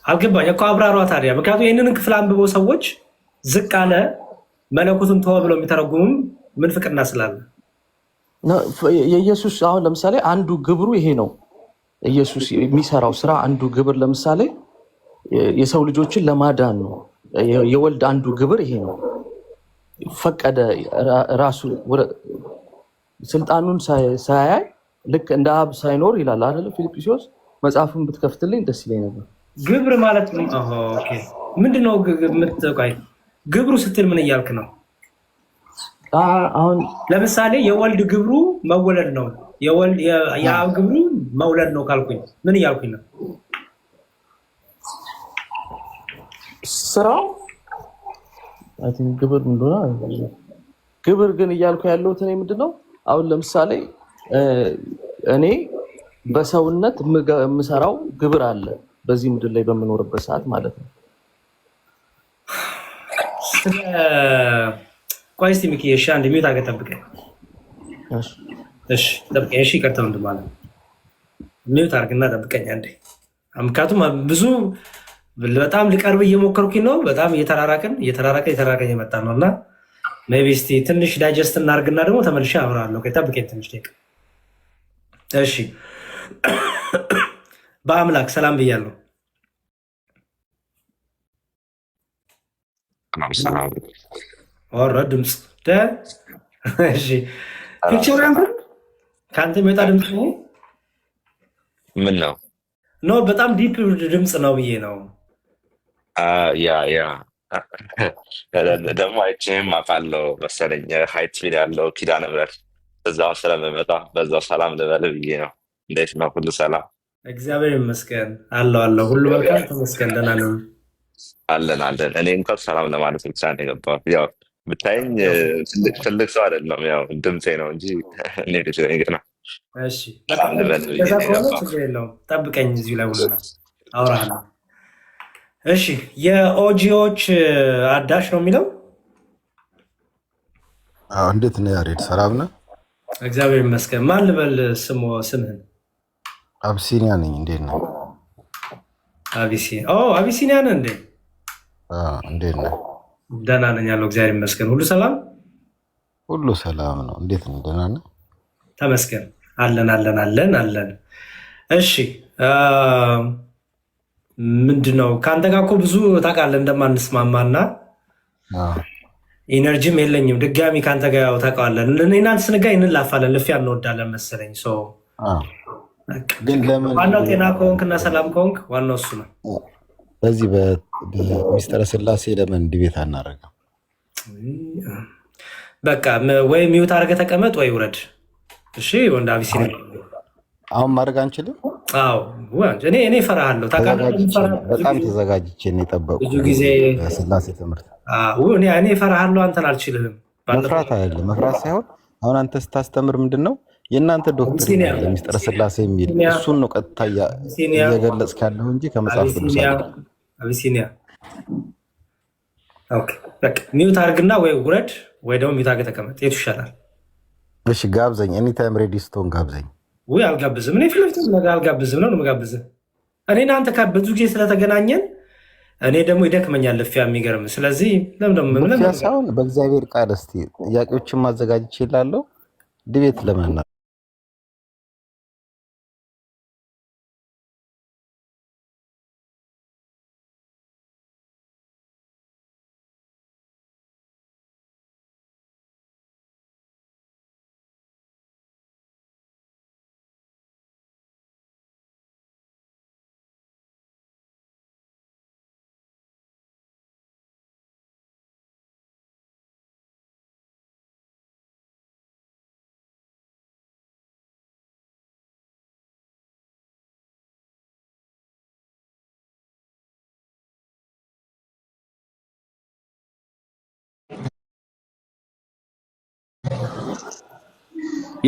አልገባኝ እኮ አብራሯ ታዲያ። ምክንያቱም ይህንን ክፍል አንብበው ሰዎች ዝቅ አለ መለኮቱን ተወ ብለው የሚተረጉሙም ምንፍቅና ስላለ የኢየሱስ አሁን ለምሳሌ አንዱ ግብሩ ይሄ ነው። ኢየሱስ የሚሰራው ስራ አንዱ ግብር ለምሳሌ የሰው ልጆችን ለማዳን ነው። የወልድ አንዱ ግብር ይሄ ነው። ፈቀደ ራሱ ስልጣኑን ሳያይ ልክ እንደ አብ ሳይኖር ይላል አይደል? ፊልጵስዩስ መጽሐፉን ብትከፍትልኝ ደስ ይለኝ ነበር። ግብር ማለት ምንድነው? ግብሩ ስትል ምን እያልክ ነው? አሁን ለምሳሌ የወልድ ግብሩ መወለድ ነው፣ የአብ ግብሩ መውለድ ነው ካልኩኝ ምን እያልኩኝ ነው? ስራው ግብር እንደሆነ ግብር ግን እያልኩ ያለሁት እኔ ምንድነው አሁን ለምሳሌ እኔ በሰውነት የምሰራው ግብር አለ በዚህ ምድር ላይ በምኖርበት ሰዓት ማለት ነው። ቆይ እስኪ ሚኪ እሺ፣ አንድ ሚዩት አድርገህ ጠብቀኝ። እሺ ጠብቀኝ። እሺ ይቅርታ ወንድም ማለት ሚዩት አድርግና ጠብቀኝ አንዴ። ምክንያቱም ብዙ በጣም ሊቀርብ እየሞከርኩኝ ነው። በጣም እየተራራቅን የመጣ ነው እና ሜይ ቢ እስኪ ትንሽ ዳይጀስት እናድርግና ደግሞ ተመልሼ አብራለሁ። ጠብቀኝ ትንሽ ደቂቃ። እሺ በአምላክ ሰላም ብያለሁ። ወረ ድምፅ ፒክቸር ከአንተ የሚወጣ ድምፅ ነው። ምን ነው? ኖ በጣም ዲፕ ድምፅ ነው ብዬ ነው። ያ ደግሞ አይቼም አውቃለሁ መሰለኝ ሀይት ፊል ያለው ኪዳነ ምሕረት እዛው ስለምመጣ በዛው ሰላም ልበል ብዬ ነው። እንዴት ነው? ሁሉ ሰላም? እግዚአብሔር ይመስገን አለው ሁሉ መልካም ተመስገን። ደህና ነው አለን። እኔ እንኳን ሰላም ለማለት ብቻ ነው የገባሁት። ያው ብታይኝ ትልቅ ሰው አይደለም፣ ያው ድምፄ ነው እንጂ እኔ ልጅ ነኝ ገና። እሺ ችግር የለውም። ጠብቀኝ እዚሁ ላይ ሁሉ አውራለሁ። እሺ የኦጂዎች አዳሽ ነው የሚለው። እንዴት ነው ያሬድ? ሰላም ነህ? እግዚአብሔር ይመስገን። ማን ልበል ስምህን? አቢሲኒያ ነኝ። እንዴት ነህ? አቢሲኒያ ነህ እንዴ? እንዴት ነህ? ደህና ነኝ ያለው እግዚአብሔር ይመስገን። ሁሉ ሰላም? ሁሉ ሰላም ነው። እንዴት ነህ? ደህና ነህ? ተመስገን። አለን። እሺ ምንድነው ከአንተ ጋር እኮ ብዙ ታውቃለህ እንደማንስማማና ኢነርጂም የለኝም ድጋሚ ከአንተ ጋር ያው ታውቃለህ። እናንተ ስንጋር እንላፋለን፣ ልፊያ እንወዳለን መሰለኝ። ዋናው ጤና ከሆንክ እና ሰላም ከሆንክ ዋናው እሱ ነው። በዚህ በሚስጥረ ስላሴ ለምን ዲቤት አናደርግም? በቃ ወይ ሚውት አድርገህ ተቀመጥ ወይ ውረድ። እሺ ወንድ አቢሲኒያ አሁን ማድረግ አንችልም? አዎ እኔ እፈራሃለሁ በጣም ተዘጋጅቼ ነው የጠበቁት ብዙ ጊዜ ስላሴ ትምህርት። እኔ እፈራሃለሁ፣ አንተን አልችልም። መፍራት አይደለም፣ መፍራት ሳይሆን አሁን አንተ ስታስተምር ምንድን ነው የእናንተ ዶክትሪን ያለ ሚስጥረ ስላሴ የሚል እሱን ነው ቀጥታ እየገለጽክ ያለሁ እንጂ ከመጽሐፍ ቅዱስ አቢሲኒያ ሚውት አድርግና ወይ ውረድ ወይ ደግሞ ሚውት አድርገህ ተቀመጥ። የቱ ይሻላል? እሺ ጋብዘኝ። ኤኒታይም ሬዲ ስትሆን ጋብዘኝ። ውይ አልጋብዝም። እኔ ፊት ለፊት አልጋብዝም ነው የምጋብዝህ። እኔና አንተ ብዙ ጊዜ ስለተገናኘን እኔ ደግሞ ይደክመኛል ልፊያ፣ የሚገርም። ስለዚህ ለምን ሳይሆን በእግዚአብሔር ቃል እስኪ ጥያቄዎችን ማዘጋጀት ይችላለሁ ዲቤት ለመና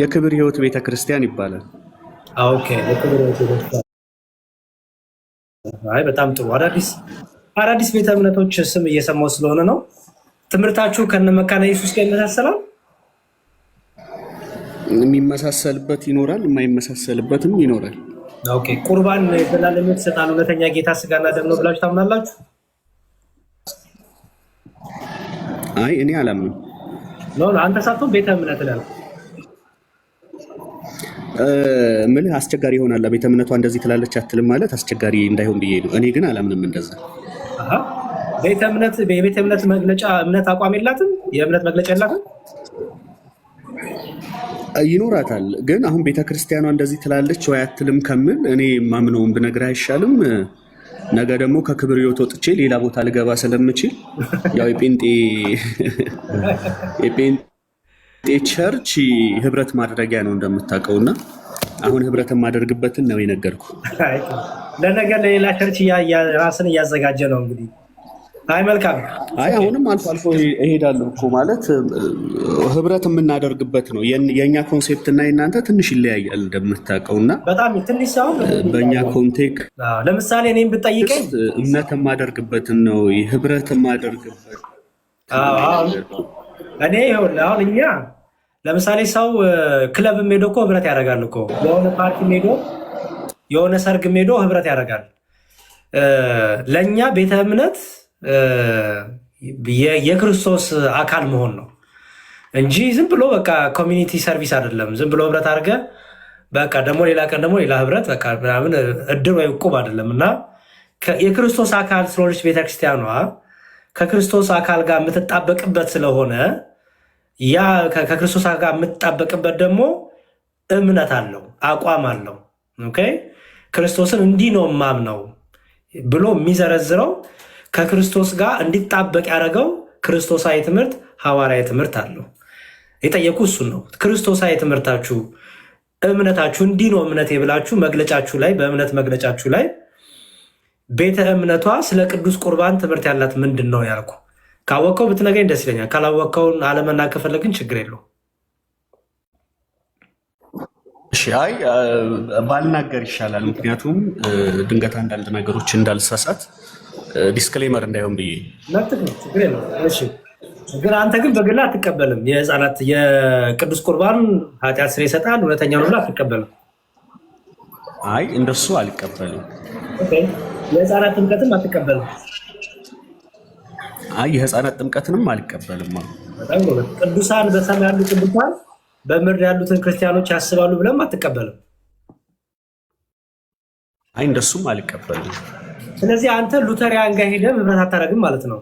የክብር ሕይወት ቤተክርስቲያን ይባላል። ኦኬ የክብር ሕይወት ቤተክርስቲያን። አይ በጣም ጥሩ። አዳዲስ ቤተ እምነቶች ስም እየሰማሁ ስለሆነ ነው። ትምህርታችሁ ከነ መካነ ኢየሱስ ጋር ይመሳሰላል? የሚመሳሰልበት ይኖራል፣ የማይመሳሰልበትም ይኖራል። ኦኬ ቁርባን በላለሚት ይሰጣል፣ እውነተኛ ጌታ ስጋና ደም ነው ብላችሁ ታምናላችሁ? አይ እኔ አላምንም። አንተ ሳትሆን ቤተ እምነት ነው ምልህ አስቸጋሪ ይሆናል። ቤተ እምነቷ እንደዚህ ትላለች አትልም ማለት አስቸጋሪ እንዳይሆን ብዬ ነው። እኔ ግን አላምንም እንደዛ። ቤተ እምነት የቤተ እምነት መግለጫ እምነት አቋም የላትም? የእምነት መግለጫ የላትም? ይኖራታል። ግን አሁን ቤተ ክርስቲያኗ እንደዚህ ትላለች ወይ አትልም ከምል እኔ ማምነውን ብነግርህ አይሻልም? ነገ ደግሞ ከክብር ሕይወት ወጥቼ ሌላ ቦታ ልገባ ስለምችል ያው የጴንጤ ቸርች ህብረት ማድረጊያ ነው እንደምታውቀውና አሁን ህብረት የማደርግበትን ነው የነገርኩ። ለነገር ለሌላ ቸርች ራስን እያዘጋጀ ነው እንግዲህ። አይ መልካም። አይ አሁንም አልፎ አልፎ እሄዳለሁ እኮ ማለት ህብረት የምናደርግበት ነው። የእኛ ኮንሴፕት እና የእናንተ ትንሽ ይለያያል እንደምታውቀውና በጣም ትንሽ ሳይሆን በእኛ ኮንቴክስት ለምሳሌ እኔም ብጠይቀኝ እምነት የማደርግበትን ነው ህብረት የማደርግበት። እኔ አሁን እኛ ለምሳሌ ሰው ክለብ ሄዶ እኮ ህብረት ያደርጋል እኮ፣ የሆነ ፓርቲ ሄዶ የሆነ ሰርግ ሄዶ ህብረት ያደርጋል። ለእኛ ቤተ እምነት የክርስቶስ አካል መሆን ነው። እንጂ ዝም ብሎ በቃ ኮሚኒቲ ሰርቪስ አይደለም። ዝም ብሎ ህብረት አድርገ በቃ ደግሞ ሌላ ቀን ደግሞ ሌላ ህብረት በቃ ምናምን እድር ወይ ዕቁብ አይደለም። እና የክርስቶስ አካል ስለሆነች ቤተክርስቲያኗ ከክርስቶስ አካል ጋር የምትጣበቅበት ስለሆነ ያ ከክርስቶስ አካል ጋር የምትጣበቅበት ደግሞ እምነት አለው፣ አቋም አለው። ኦኬ ክርስቶስን እንዲህ ነው ማምነው ብሎ የሚዘረዝረው ከክርስቶስ ጋር እንዲጣበቅ ያደረገው ክርስቶሳዊ ትምህርት፣ ሐዋርያዊ ትምህርት አለው። የጠየቁ እሱን ነው። ክርስቶሳዊ ትምህርታችሁ እምነታችሁ እንዲህ ነው እምነቴ ብላችሁ መግለጫችሁ ላይ በእምነት መግለጫችሁ ላይ ቤተ እምነቷ ስለ ቅዱስ ቁርባን ትምህርት ያላት ምንድን ነው ያልኩ። ካወቀው ብትነገኝ ደስ ይለኛል። ካላወቀውን አለመናገር ከፈለግን ችግር የለው። እሺ፣ አይ ባልናገር ይሻላል። ምክንያቱም ድንገት አንዳንድ ነገሮች እንዳልሳሳት ዲስክሌመር እንዳይሆን ብዬ ነጥብ ነው። ችግር የለው። እሺ፣ ግን አንተ ግን በግላ አትቀበልም። የህፃናት የቅዱስ ቁርባን ኃጢአት ስር ይሰጣል እውነተኛውን ብላ አትቀበልም። አይ እንደሱ አልቀበልም። የህፃናት ጥምቀትም አትቀበልም። አይ የህፃናት ጥምቀትንም አልቀበልም። ቅዱሳን በሰማይ ያሉ ቅዱሳን በምድር ያሉትን ክርስቲያኖች ያስባሉ ብለም አትቀበልም። አይ እንደሱም አልቀበልም። ስለዚህ አንተ ሉተሪያን ጋር ሄደህ ህብረት አታደርግም ማለት ነው።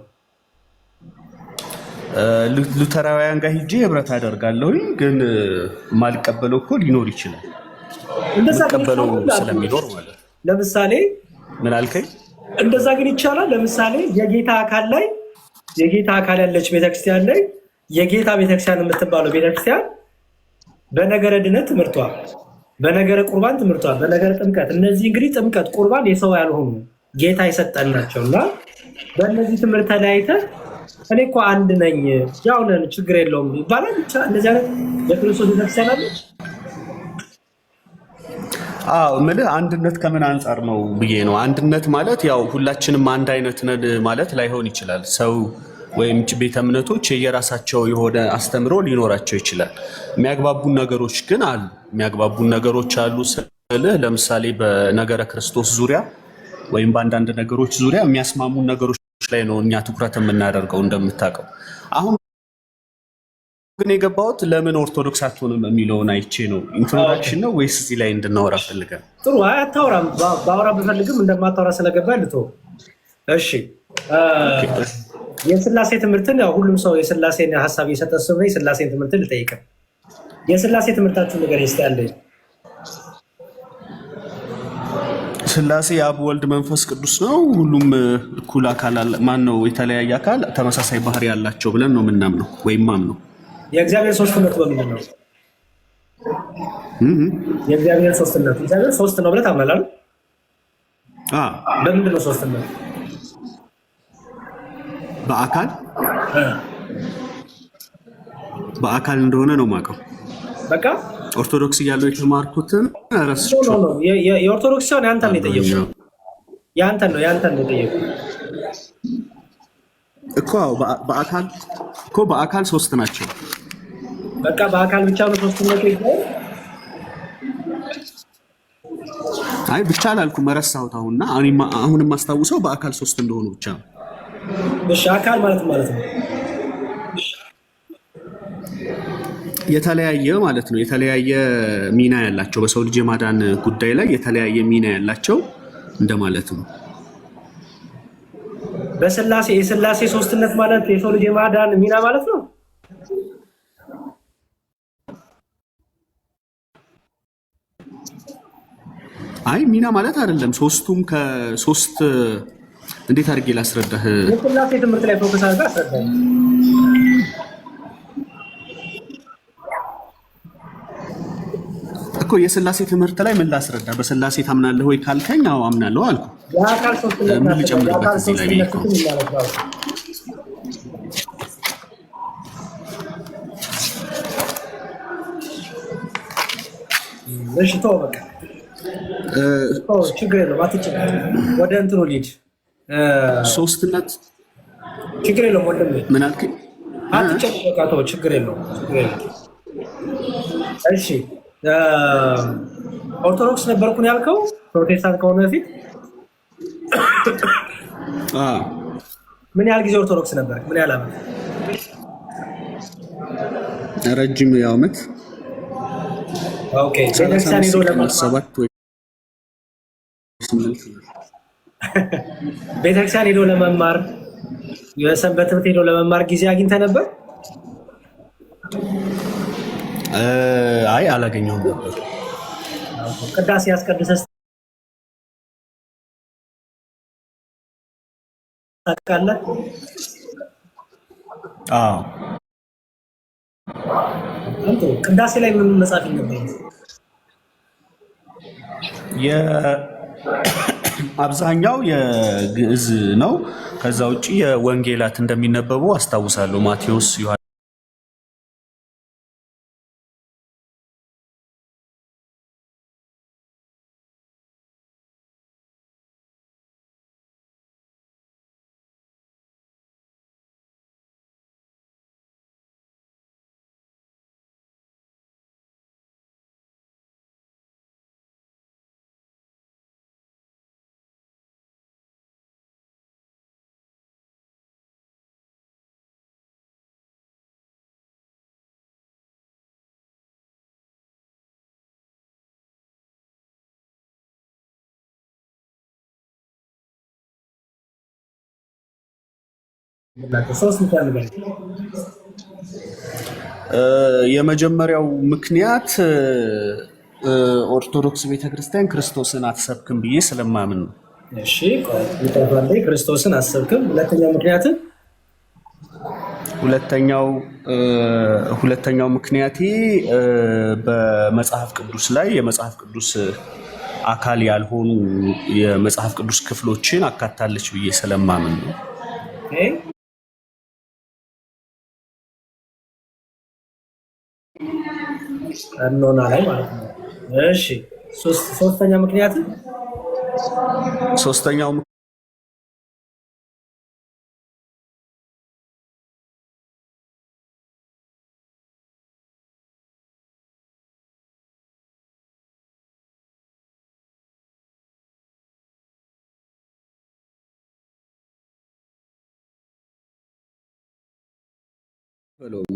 ሉተራውያን ጋር ሄጄ ህብረት አደርጋለሁ፣ ግን ማልቀበለው እኮ ሊኖር ይችላል። የምቀበለው ስለሚኖር ማለት ነው። ለምሳሌ ምን አልከኝ? እንደዛ ግን ይቻላል። ለምሳሌ የጌታ አካል ያለች ቤተክርስቲያን ላይ የጌታ ቤተክርስቲያን የምትባለው ቤተክርስቲያን በነገረ ድነት ትምህርቷ፣ በነገረ ቁርባን ትምህርቷ፣ በነገረ ጥምቀት፣ እነዚህ እንግዲህ ጥምቀት፣ ቁርባን የሰው ያልሆኑ ጌታ የሰጠን ናቸው እና በእነዚህ ትምህርት ተለያይተህ እኔ እኮ አንድ ነኝ ያው ነን ችግር የለውም ይባላል። ብቻ እንደዚህ አይነት የክርስቶስ ቤተክርስቲያን አለች። ምልህ አንድነት ከምን አንጻር ነው ብዬ ነው። አንድነት ማለት ያው ሁላችንም አንድ አይነት ነን ማለት ላይሆን ይችላል። ሰው ወይም ቤተ እምነቶች የየራሳቸው የሆነ አስተምሮ ሊኖራቸው ይችላል። የሚያግባቡን ነገሮች ግን አሉ። የሚያግባቡን ነገሮች አሉ ስልህ ለምሳሌ በነገረ ክርስቶስ ዙሪያ ወይም በአንዳንድ ነገሮች ዙሪያ የሚያስማሙን ነገሮች ላይ ነው እኛ ትኩረት የምናደርገው እንደምታውቀው። አሁን ግን የገባሁት ለምን ኦርቶዶክስ አትሆንም የሚለውን አይቼ ነው። ኢንትሮዳክሽን ነው ወይስ እዚህ ላይ እንድናወራ ፈልገን? ጥሩ አታወራም። ባወራ ብፈልግም እንደማታወራ ስለገባ ልቶ። እሺ የስላሴ ትምህርትን ያው ሁሉም ሰው የስላሴን ሀሳብ እየሰጠ ስለሆነ የስላሴን ትምህርትን ልጠይቅ። የስላሴ ትምህርታችሁን ነገር ይስጥ ያለኝ። ስላሴ አብ ወልድ መንፈስ ቅዱስ ነው። ሁሉም እኩል አካል ማን ነው? የተለያየ አካል ተመሳሳይ ባህሪ ያላቸው ብለን ነው የምናምነው ወይም ማምነው። የእግዚአብሔር ሶስትነት በምንድን ነው? የእግዚአብሔር ሶስትነት እግዚአብሔር ሶስት ነው ብለህ ታምናለህ? በምንድን ነው ሶስትነት? በአካል እንደሆነ ነው የማውቀው። በቃ ኦርቶዶክስ እያለው የተማርኩትን ረስቼው። የኦርቶዶክስ ሲሆን ያንተን ነው የጠየቁት። ያንተን ነው የጠየቁት እኮ በአካል ሶስት ናቸው። በቃ በአካል ብቻ ነው ሶስትነት ይባል? አይ ብቻ አላልኩም፣ ረሳሁት። አሁን የማስታውሰው በአካል ሶስት እንደሆኑ ብቻ ነው። እሺ አካል ማለት ነው የተለያየ ማለት ነው። የተለያየ ሚና ያላቸው በሰው ልጅ የማዳን ጉዳይ ላይ የተለያየ ሚና ያላቸው እንደማለት ነው። የስላሴ ሶስትነት ማለት የሰው ልጅ የማዳን ሚና ማለት ነው። አይ ሚና ማለት አይደለም። ሶስቱም ከሶስት እንዴት አድርጌ ላስረዳህ? የስላሴ ትምህርት ላይ ፎከስ አድርገህ አስረዳህ እኮ። የስላሴ ትምህርት ላይ ምን ላስረዳ? በስላሴ ታምናለህ ወይ ካልከኝ አዎ አምናለሁ አልኩ። የአካል ሶስትነት ምን ልጨምርበት እዚህ ላይ ነው? እሺ ተው በቃ ችግር የለውም አትጨነቅ። ወደ እንትኑ ልሂድ። ሶስትነት ችግር የለውም ወንድሜ። ምን አልከኝ? አትጨነቅ በቃ ተው ችግር የለውም። እሺ ኦርቶዶክስ ነበርኩን ያልከው ፕሮቴስታንት ከሆነ በፊት ምን ያህል ጊዜ ኦርቶዶክስ ነበር? ምን ያህል ዓመት? ረጅም ዓመት ኦኬ ቤተክርስቲያን ሄዶ ለመማር 7 ወይ 8 ቤተክርስቲያን ሄዶ ለመማር የሰንበት ትምህርት ሄዶ ለመማር ጊዜ አግኝተህ ነበር? አይ አላገኘሁም ነበር። ቅዳሴ ያስቀድሰህ ታውቃለህ? አዎ ቅዳሴ ላይ ምን መጻፍ ነበር? አብዛኛው የግዕዝ ነው። ከዛ ውጪ የወንጌላት እንደሚነበቡ አስታውሳለሁ። ማቴዎስ፣ ዮሐንስ የመጀመሪያው ምክንያት ኦርቶዶክስ ቤተክርስቲያን ክርስቶስን አትሰብክም ብዬ ስለማምን ነው። እሺ ቆይ ክርስቶስን አትሰብክም። ሁለተኛው ምክንያት ሁለተኛው ምክንያቴ በመጽሐፍ ቅዱስ ላይ የመጽሐፍ ቅዱስ አካል ያልሆኑ የመጽሐፍ ቅዱስ ክፍሎችን አካታለች ብዬ ስለማምን ነው። ቀኖና ላይ ማለት ነው። እሺ ሶስተኛ ምክንያት ሶስተኛው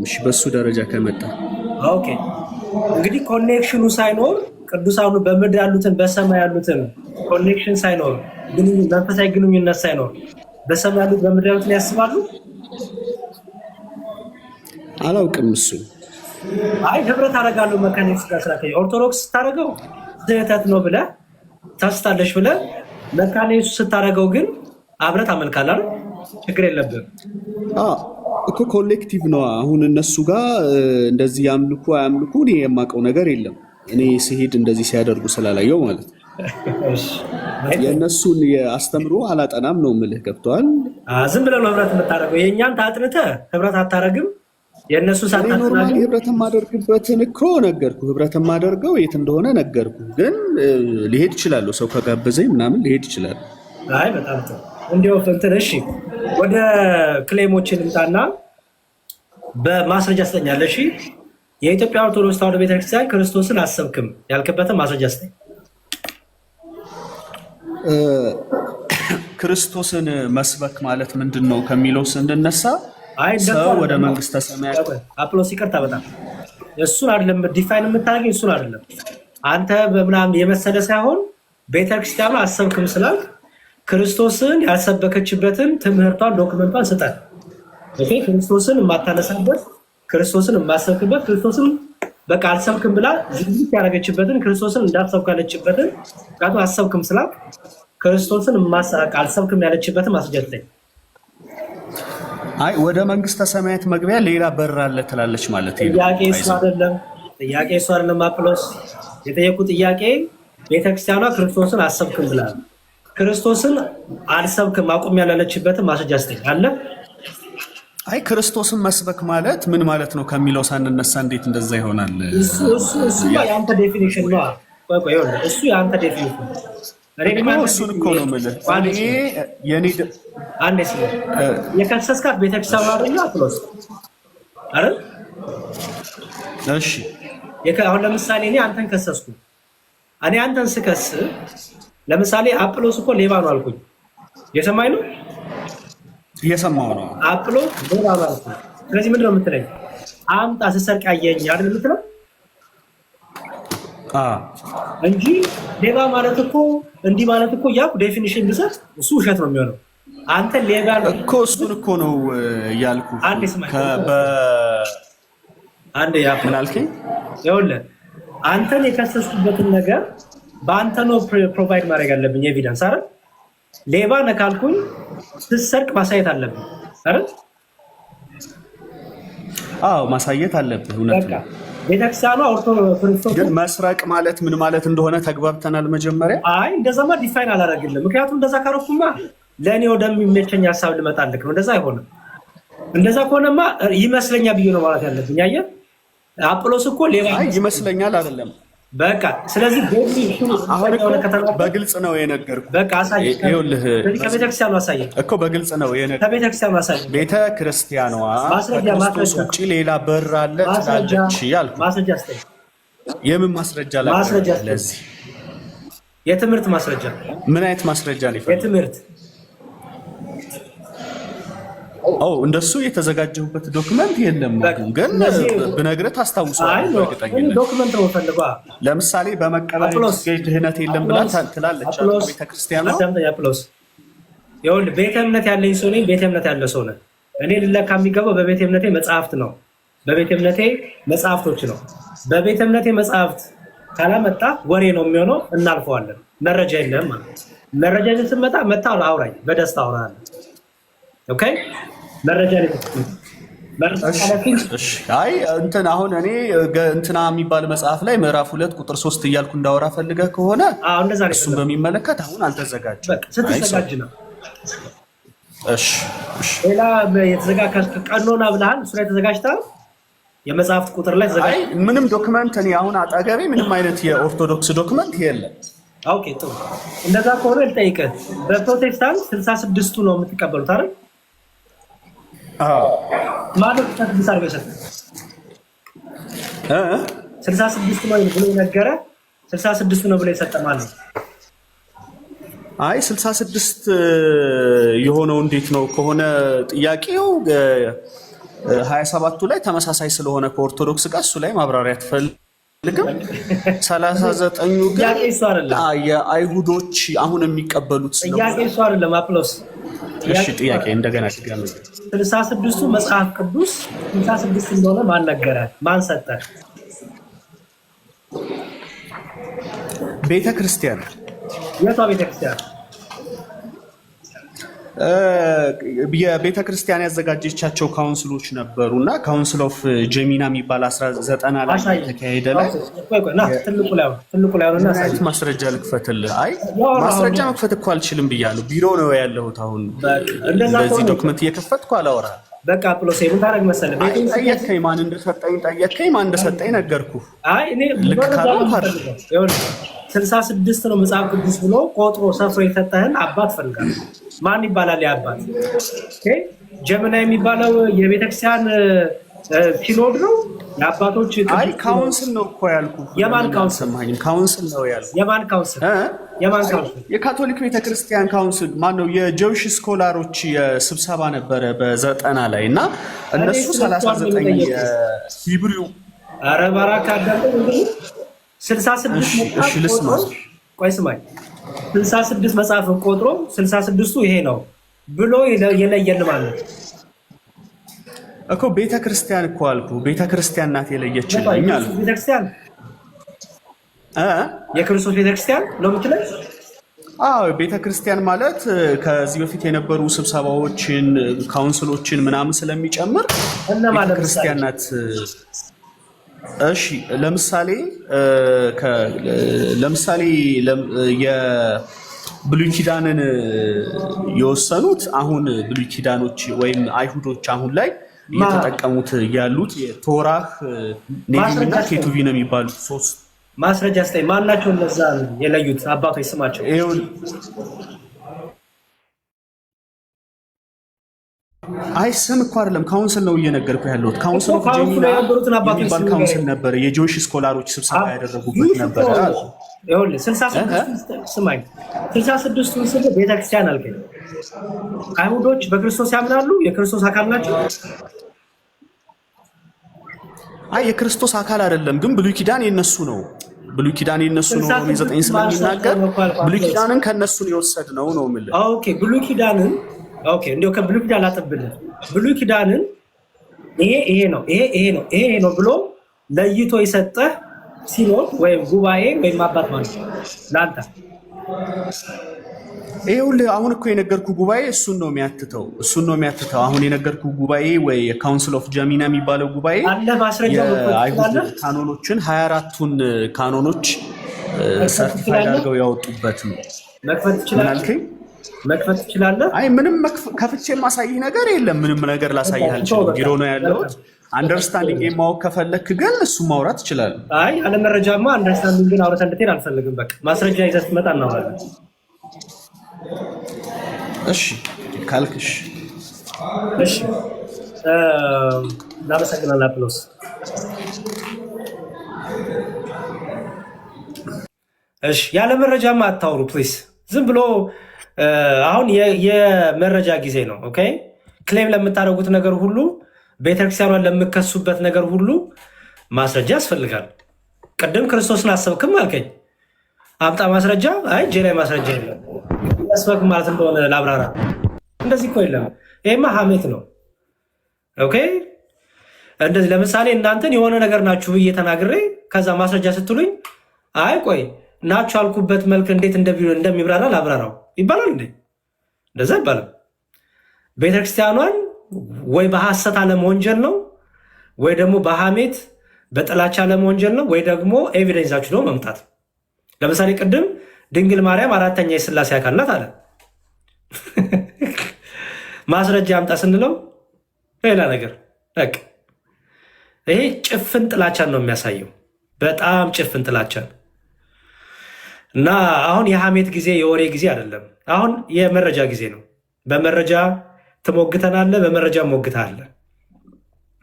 እሺ በሱ ደረጃ ከመጣ ኦኬ እንግዲህ ኮኔክሽኑ ሳይኖር ቅዱሳኑ በምድር ያሉትን በሰማይ ያሉትን ኮኔክሽን ሳይኖር መንፈሳዊ ግንኙነት ሳይኖር በሰማይ ያሉት በምድር ያሉትን ያስባሉ። አላውቅም እሱ አይ ህብረት አደርጋለሁ መካኒክስ ጋር ስላከኝ ኦርቶዶክስ ስታደርገው ስህተት ነው ብለህ ታስታለሽ ብለህ መካኒክስ ስታደርገው ግን አብረት አመልካለህ ችግር የለብህም። እኮ ኮሌክቲቭ ነው። አሁን እነሱ ጋር እንደዚህ ያምልኩ አያምልኩ እኔ የማውቀው ነገር የለም። እኔ ሲሄድ እንደዚህ ሲያደርጉ ስላላየው ማለት ነው። የእነሱን የአስተምሮ አላጠናም ነው የምልህ። ገብቶሃል? ዝም ብለህ ነው ህብረት የምታደርገው። የእኛን ታጥንተህ ህብረት አታደርግም። የእነሱ ኖርማሊ ህብረት የማደርግበትን እኮ ነገርኩ። ህብረት የማደርገው የት እንደሆነ ነገርኩ። ግን ሊሄድ ይችላለሁ፣ ሰው ከጋበዘኝ ምናምን ሊሄድ ይችላል። አይ በጣም ጥሩ። እንዲያው እንትን እሺ፣ ወደ ክሌሞችን ልምጣና በማስረጃ ስጠኛለህ። እሺ፣ የኢትዮጵያ ኦርቶዶክስ ተዋሕዶ ቤተክርስቲያን ክርስቶስን አሰብክም ያልክበትን ማስረጃ ስጠኝ። ክርስቶስን መስበክ ማለት ምንድን ነው ከሚለው ስንነሳ ሰው ወደ መንግስተ ሰማያት አጵሎስ ይቅርታ፣ በጣም እሱን አይደለም ዲፋይን የምታደርገኝ፣ እሱን አይደለም አንተ በምናምን የመሰለ ሳይሆን ቤተክርስቲያኑ አሰብክም ስላልክ ክርስቶስን ያልሰበከችበትን ትምህርቷን ዶክመንቷን ስጠን። ኦኬ፣ ክርስቶስን የማታነሳበት ክርስቶስን የማሰብክበት ክርስቶስን በቃ አልሰብክም ብላ ዝግጅት ያደረገችበትን ክርስቶስን እንዳትሰብክ ያለችበትን ቃቱ አሰብክም ስላልክ ክርስቶስን አልሰብክም ያለችበትን ማስጀተኝ። አይ ወደ መንግስተ ሰማያት መግቢያ ሌላ በር አለ ትላለች ማለት ነው። ጥያቄ እሱ አይደለም። አጵሎስ የጠየቁ ጥያቄ ቤተክርስቲያኗ ክርስቶስን አሰብክም ብላ ክርስቶስን አልሰብክም አቁም ያላለችበትን ማስረጃ ስጠኝ አለ። አይ ክርስቶስን መስበክ ማለት ምን ማለት ነው ከሚለው ሳንነሳ እንዴት እንደዛ ይሆናል? እሱ የአንተ ዴፊኒሽን ነው። ቆይ እሱ የአንተ ዴፊኒሽን እሱን እኮ ነው የምልህ። አንዴ የከሰስካት ቤተክርስቲያን አይደለ አጵሎስ አይደል? እሺ አሁን ለምሳሌ እኔ አንተን ከሰስኩ። እኔ አንተን ስከስ ለምሳሌ አጵሎስ እኮ ሌባ ነው አልኩኝ። የሰማኝ ነው እየሰማሁ ነው። አጵሎስ ሌባ ነው አልኩኝ። ስለዚህ ምንድን ነው የምትለኝ? አምጣ ስትሰርቅ አየኸኝ አይደል የምትለው እንጂ ሌባ ማለት እኮ እንዲህ ማለት እኮ ያው ዴፊኒሽን ብሰጥ እሱ ውሸት ነው የሚሆነው። አንተ ሌባ እኮ እሱን እኮ ነው ያልኩህ። አንዴ ምን አልከኝ? ይኸውልህ አንተን የከሰስኩበትን ነገር በአንተ ነው ፕሮቫይድ ማድረግ ያለብኝ ኤቪደንስ አይደል? ሌባ ነህ ካልኩኝ ስትሰርቅ ማሳየት አለብኝ አይደል? አዎ ማሳየት አለብህ። እውነት ነው። ቤተክርስቲያኗ ኦርቶዶክስ ግን መስረቅ ማለት ምን ማለት እንደሆነ ተግባብተናል መጀመሪያ። አይ እንደዛማ ዲፋይን አላደርግልም። ምክንያቱም እንደዛ ካረኩማ ለእኔ ወደሚመቸኝ ሀሳብ ልመጣልክ ነው። እንደዛ አይሆንም። እንደዛ ከሆነማ ይመስለኛል ብዬ ነው ማለት ያለብኝ። አየህ አጵሎስ እኮ ሌባ ይመስለኛል አይደለም በቃ። ስለዚህ በግልጽ ነው የነገርኩህ። በቃ አሳየኝ። ይኸውልህ ከቤተክርስቲያኑ አሳየኝ እኮ በግልጽ ነው የነገርኩህ። ከቤተክርስቲያኑ አሳየኝ። ቤተክርስቲያኗ ከክርስቶስ ውጭ ሌላ በር አለ ትላለች ያልኩህ። ማስረጃ አስተኝ። የምን ማስረጃ ላቀርብ? ለዚህ የትምህርት ማስረጃ። ምን አይነት ማስረጃ ነው ይፈልጋል? የትምህርት እንደሱ የተዘጋጀሁበት ዶክመንት የለም። ግን ብነግርህ ታስታውሰዋለህ በእርግጠኝነት። ዶክመንት ነው ፈልገዋ። ለምሳሌ በመቀበል ድህነት የለም ብላ ትላለች ቤተክርስቲያን ነው። ይኸውልህ ቤተ እምነት ያለኝ ሰው ነኝ። ቤተ እምነት ያለ ሰው ነህ። እኔ ልለካ የሚገባው በቤተ እምነቴ መጽሐፍት ነው። በቤተ እምነቴ መጽሐፍቶች ነው። በቤተ እምነቴ መጽሐፍት ካላመጣ ወሬ ነው የሚሆነው። እናልፈዋለን። መረጃ የለም ማለት መረጃ ስትመጣ መጣ አውራኝ፣ በደስታ አውራለሁ። ኦኬ መረጃ አይ እንትን አሁን እኔ እንትና የሚባል መጽሐፍ ላይ ምዕራፍ 2 ቁጥር 3 እያልኩ እንዳወራ ፈልገህ ከሆነ እሱን በሚመለከት አሁን አልተዘጋጀም። ስትዘጋጅ ነው። እሺ ሌላ የተዘጋጀ ቀኖና ብለሃል። እሱ ላይ ተዘጋጅተሃል። የመጽሐፍት ቁጥር ላይ ተዘጋጅ። ምንም ዶክመንት እኔ አሁን አጠገቤ ምንም አይነት የኦርቶዶክስ ዶክመንት የለም። ኦኬ ጥሩ። እንደዛ ከሆነ ልጠይቅህ፣ በፕሮቴስታንት 66ቱ ነው የምትቀበሉት አይደል? ማለት 66 አድርገህ ሰጠህ 66 ነው ብሎ ነገረ 66 ነው ብሎ የሰጠ ማለት ነው። አይ 66 የሆነው እንዴት ነው ከሆነ ጥያቄው 27ቱ ላይ ተመሳሳይ ስለሆነ ከኦርቶዶክስ ጋር እሱ ላይ ማብራሪያ ትፈልግም። 39ኙ ግን የአይሁዶች አሁን የሚቀበሉት ስለሆነ ጥያቄ እሱ አይደለም። አጵሎስ እሺ ጥያቄ እንደገና ድጋሚ 66ቱ መጽሐፍ ቅዱስ 66 እንደሆነ ማን ነገረ? ማን ሰጠ? ቤተክርስቲያን። የቷ ቤተክርስቲያን? የቤተክርስቲያን ያዘጋጀቻቸው ካውንስሎች ነበሩና ካውንስል ኦፍ ጀሚና የሚባል 1990 ላይ ተካሄደ ላይ ትልቁ ላይ ሆነና ማስረጃ ልክፈትልህ። አይ ማስረጃ መክፈት እኮ አልችልም ብያለሁ። ቢሮ ነው ያለሁት አሁን። እንደዚህ ዶክመንት እየከፈትኩ አላወራም። በቃ ፕሎስ ምን ታደርግ መሰለህ? ጠየቅከኝ፣ ማን እንደሰጠኝ ነገርኩህ። አይ እኔ ልክ ካልሆነ 66 ነው መጽሐፍ ቅዱስ ብሎ ቆጥሮ ሰፍሮ የሰጠህን አባት ፈልጋለሁ። ማን ይባላል ያ አባት? ጀምና የሚባለው የቤተክርስቲያን ሲኖድ ነው የአባቶች። አይ ካውንስል ነው እኮ ያልኩህ። የማን ካውንስል? ካውንስል ነው ያልኩህ። የማን ካውንስል? የማን ካውንስል? የካቶሊክ ቤተክርስቲያን ካውንስል። ማን ነው? የጀዊሽ ስኮላሮች የስብሰባ ነበረ በ90 ላይ እና እነሱ 39 የሂብሪው አረባራካ አዳም 66 መጽሐፍ ቆይ ስማኝ 66 መጽሐፍን ቆጥሮ 66ቱ ይሄ ነው ብሎ የለየል ማለት እኮ ቤተክርስቲያን እኮ አልኩህ። ቤተክርስቲያን ናት የለየችልኝ አልኩህ። ቤተክርስቲያን የክርስቶስ ቤተክርስቲያን ነው የምትለው? አዎ ቤተክርስቲያን ማለት ከዚህ በፊት የነበሩ ስብሰባዎችን ካውንስሎችን ምናምን ስለሚጨምር ቤተክርስቲያን ናት። እሺ ለምሳሌ የብሉይ ኪዳንን የወሰኑት አሁን ብሉይ ኪዳኖች ወይም አይሁዶች አሁን ላይ እየተጠቀሙት ያሉት የቶራህ ኔቪና ኬቱቪ ነው የሚባሉት ሶስት ማስረጃ ስታይ ማናቸው እነዛ የለዩት አባቶች ስማቸው? አይ ስም እኮ አይደለም ካውንስል ነው እየነገርኩህ ያለሁት። ካውንስል ኦፍ ጀሚና የሚባል ካውንስል ነበር። የጆይሽ ስኮላሮች ስብሰባ ያደረጉበት ነበር። ይኸውልህ 66 ስማኝ 66ቱን ስለ ቤተክርስቲያን አልከኝ። አይሁዶች በክርስቶስ ያምናሉ፣ የክርስቶስ አካል ናቸው። አይ የክርስቶስ አካል አይደለም፣ ግን ብሉይ ኪዳን የነሱ ነው። ብሉይ ኪዳን የነሱ ነው። ሮሜ 9 ስለሚናገር ብሉይ ኪዳንን ከነሱ የወሰድነው ነው የምልህ። ኦኬ ብሉይ ኪዳንን ኦኬ እንዲያው ከብሉይ ኪዳን ላጠብልህ። ብሉይ ኪዳንን ይሄ ነው ብሎ ለይቶ የሰጠህ ሲኖድ ወይም ጉባኤ ወይም አባት ማለት ነው ለአንተ። ይኸውልህ አሁን እኮ የነገርኩ ጉባኤ እሱን ነው የሚያትተው። አሁን የነገርኩ ጉባኤ ወይ የካውንስል ኦፍ ጀሚና የሚባለው ጉባኤ የአይሁድ ካኖኖችን 24ቱን ካኖኖች ሰርቲፋይድ አድርገው ያወጡበት ነው። መክፈት ትችላለህ? አይ ምንም ከፍቼ የማሳይህ ነገር የለም። ምንም ነገር ላሳይህ አልችልም። ቢሮ ነው ያለሁት። አንደርስታንዲንግ ማወቅ ከፈለክ ግን እሱ ማውራት ይችላል። አይ አለ መረጃማ አንደርስታንዲንግን አውረተን እንድትሄድ አልፈልግም። በቃ ማስረጃ ይዘህ ስትመጣ እናወራለን። እሺ ካልክሽ እሺ እናመሰግናለን አፕሎስ። እሺ ያለ መረጃማ አታውሩ ፕሊዝ። ዝም ብሎ አሁን የመረጃ ጊዜ ነው። ኦኬ ክሌም ለምታደርጉት ነገር ሁሉ ቤተክርስቲያኗን ለምከሱበት ነገር ሁሉ ማስረጃ ያስፈልጋል። ቅድም ክርስቶስን አሰብክም አልከኝ፣ አምጣ ማስረጃ። አይ እጄ ላይ ማስረጃ የለም። መስበክ ማለት እንደሆነ ላብራራ። እንደዚህ እኮ የለም። ይሄማ ሀሜት ነው። ኦኬ እንደዚህ ለምሳሌ እናንተን የሆነ ነገር ናችሁ ብዬ ተናግሬ ከዛ ማስረጃ ስትሉኝ አይ ቆይ ናችሁ አልኩበት መልክ እንዴት እንደሚብራራ ላብራራው ይባላል እንዴ? እንደዛ ይባላል። ቤተክርስቲያኗን ወይ በሐሰት አለመወንጀል ነው ወይ ደግሞ በሐሜት በጥላቻ አለመወንጀል ነው ወይ ደግሞ ኤቪደንሳችሁ ነው መምጣት። ለምሳሌ ቅድም ድንግል ማርያም አራተኛ የሥላሴ አካል ናት አለ። ማስረጃ አምጣ ስንለው ሌላ ነገር። በቃ ይሄ ጭፍን ጥላቻን ነው የሚያሳየው፣ በጣም ጭፍን ጥላቻን። እና አሁን የሐሜት ጊዜ የወሬ ጊዜ አይደለም። አሁን የመረጃ ጊዜ ነው። በመረጃ ትሞግተናለህ፣ በመረጃ ሞግተሃለህ።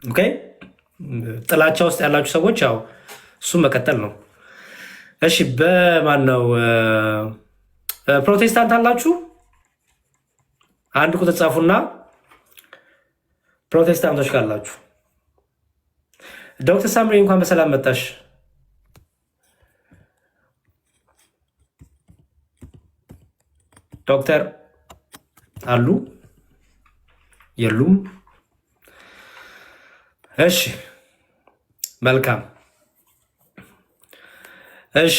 ኦኬ ጥላቻ ውስጥ ያላችሁ ሰዎች ያው እሱ መቀጠል ነው። እሺ በማን ነው ፕሮቴስታንት አላችሁ? አንድ ቁጥር ጻፉና ፕሮቴስታንቶች ካላችሁ። ዶክተር ሳምሪ እንኳን በሰላም መጣሽ። ዶክተር አሉ የሉም? እሺ መልካም። እሺ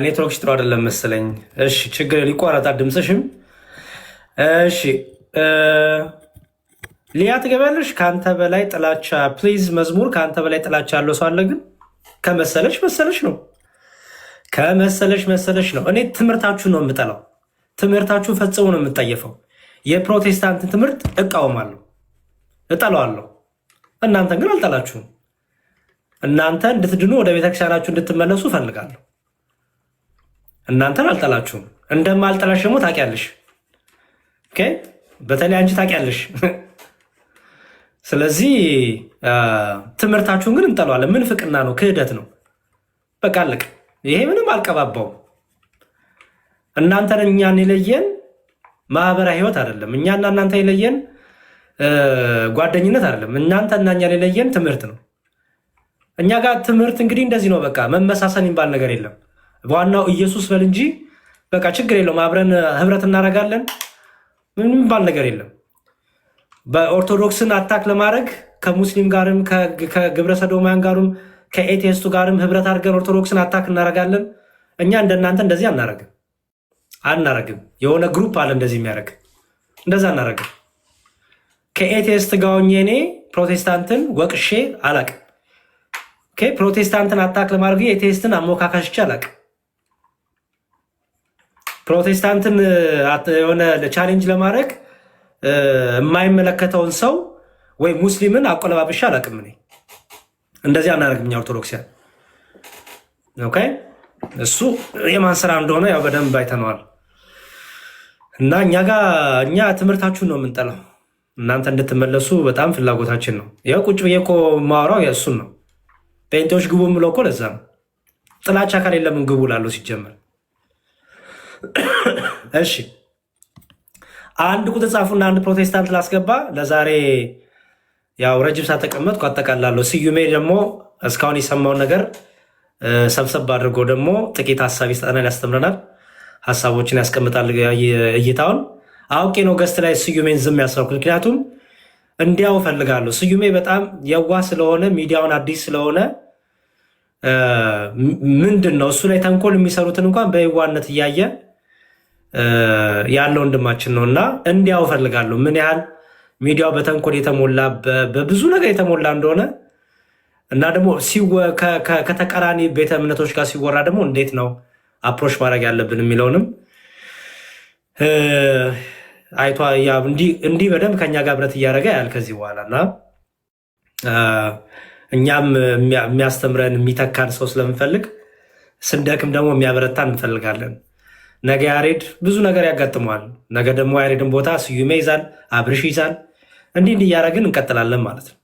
ኔትወርክሽ ጥሩ አይደለም መሰለኝ። እሺ ችግር ሊቋረጣ ድምፅሽም። እሺ ሊያ ትገቢያለሽ። ከአንተ በላይ ጥላቻ ፕሊዝ። መዝሙር ከአንተ በላይ ጥላቻ ያለው ሰው አለ? ግን ከመሰለሽ መሰለሽ ነው፣ ከመሰለሽ ነው። እኔ ትምህርታችሁ ነው የምጠላው። ትምህርታችሁ ፈጽሞ ነው የምጠየፈው። የፕሮቴስታንትን ትምህርት እቃወማለሁ፣ እጠላዋለሁ። እናንተን ግን አልጠላችሁም። እናንተ እንድትድኑ ወደ ቤተክርስቲያናችሁ እንድትመለሱ እፈልጋለሁ። እናንተን አልጠላችሁም። እንደማልጠላሽ ደግሞ ታውቂያለሽ። ኦኬ በተለይ አንቺ ታውቂያለሽ። ስለዚህ ትምህርታችሁን ግን እንጠላዋለን። ምን ፍቅና ነው? ክህደት ነው። በቃ አለቅ። ይሄ ምንም አልቀባባውም። እናንተን እኛን የለየን ማህበራዊ ህይወት አይደለም። እኛና እናንተ የለየን ጓደኝነት አይደለም። እናንተና እኛን የለየን ትምህርት ነው። እኛ ጋር ትምህርት እንግዲህ እንደዚህ ነው። በቃ መመሳሰል የሚባል ነገር የለም። በዋናው ኢየሱስ በል እንጂ በቃ ችግር የለውም። አብረን ህብረት እናደርጋለን። ምንም የሚባል ነገር የለም። በኦርቶዶክስን አታክ ለማድረግ ከሙስሊም ጋርም ከግብረ ሰዶማያን ጋርም ከኤቴስቱ ጋርም ህብረት አድርገን ኦርቶዶክስን አታክ እናደርጋለን። እኛ እንደናንተ እንደዚህ አናረግም። የሆነ ግሩፕ አለ እንደዚህ የሚያደርግ፣ እንደዛ አናረግም። ከኤቴስት ጋር ሆኜ እኔ ፕሮቴስታንትን ወቅሼ አላቅም። ፕሮቴስታንትን አታክ ለማድረግ ኤቴስትን አሞካካሽቼ አላቅም። ፕሮቴስታንትን የሆነ ቻሌንጅ ለማድረግ የማይመለከተውን ሰው ወይ ሙስሊምን አቆለባብሻ አላቅም። እኔ እንደዚህ አናደርግም እኛ ኦርቶዶክሲያን። ኦኬ እሱ የማን ስራ እንደሆነ ያው በደንብ አይተነዋል። እና እኛ ትምህርታችሁን ነው የምንጠላው። እናንተ እንድትመለሱ በጣም ፍላጎታችን ነው። ያው ቁጭ ብዬ እኮ ማወራው እሱን ነው። ጴንጤዎች ግቡ የምለው እኮ ለዛ ነው። ጥላቻ ከሌለ ምን ግቡ ላለው ሲጀመር። እሺ አንድ ቁጥር ጻፉና አንድ ፕሮቴስታንት ላስገባ። ለዛሬ ያው ረጅም ሰዓት ተቀመጥኩ፣ አጠቃላለሁ። ስዩሜ ደግሞ እስካሁን የሰማውን ነገር ሰብሰብ አድርጎ ደግሞ ጥቂት ሀሳብ ይሰጠናል፣ ያስተምረናል፣ ሀሳቦችን ያስቀምጣል። እይታውን አውቄ ነው ገስት ላይ ስዩሜን ዝም ያስረኩት፣ ምክንያቱም እንዲያው እፈልጋለሁ። ስዩሜ በጣም የዋህ ስለሆነ ሚዲያውን አዲስ ስለሆነ ምንድን ነው እሱ ላይ ተንኮል የሚሰሩትን እንኳን በየዋህነት እያየ ያለው ወንድማችን ነው እና እንዲያው እፈልጋለሁ ምን ያህል ሚዲያው በተንኮል የተሞላ በብዙ ነገር የተሞላ እንደሆነ እና ደግሞ ከተቃራኒ ቤተ እምነቶች ጋር ሲወራ ደግሞ እንዴት ነው አፕሮች ማድረግ ያለብን የሚለውንም አይቷ እንዲህ በደንብ ከኛ ጋር ብረት እያደረገ ያል ከዚህ በኋላ እና እኛም የሚያስተምረን የሚተካን ሰው ስለምንፈልግ ስንደክም ደግሞ የሚያበረታን እንፈልጋለን። ነገ ያሬድ ብዙ ነገር ያጋጥመዋል። ነገ ደግሞ ያሬድን ቦታ ስዩሜ ይዛል፣ አብርሽ ይዛል። እንዲህ እያደረግን እንቀጥላለን ማለት ነው።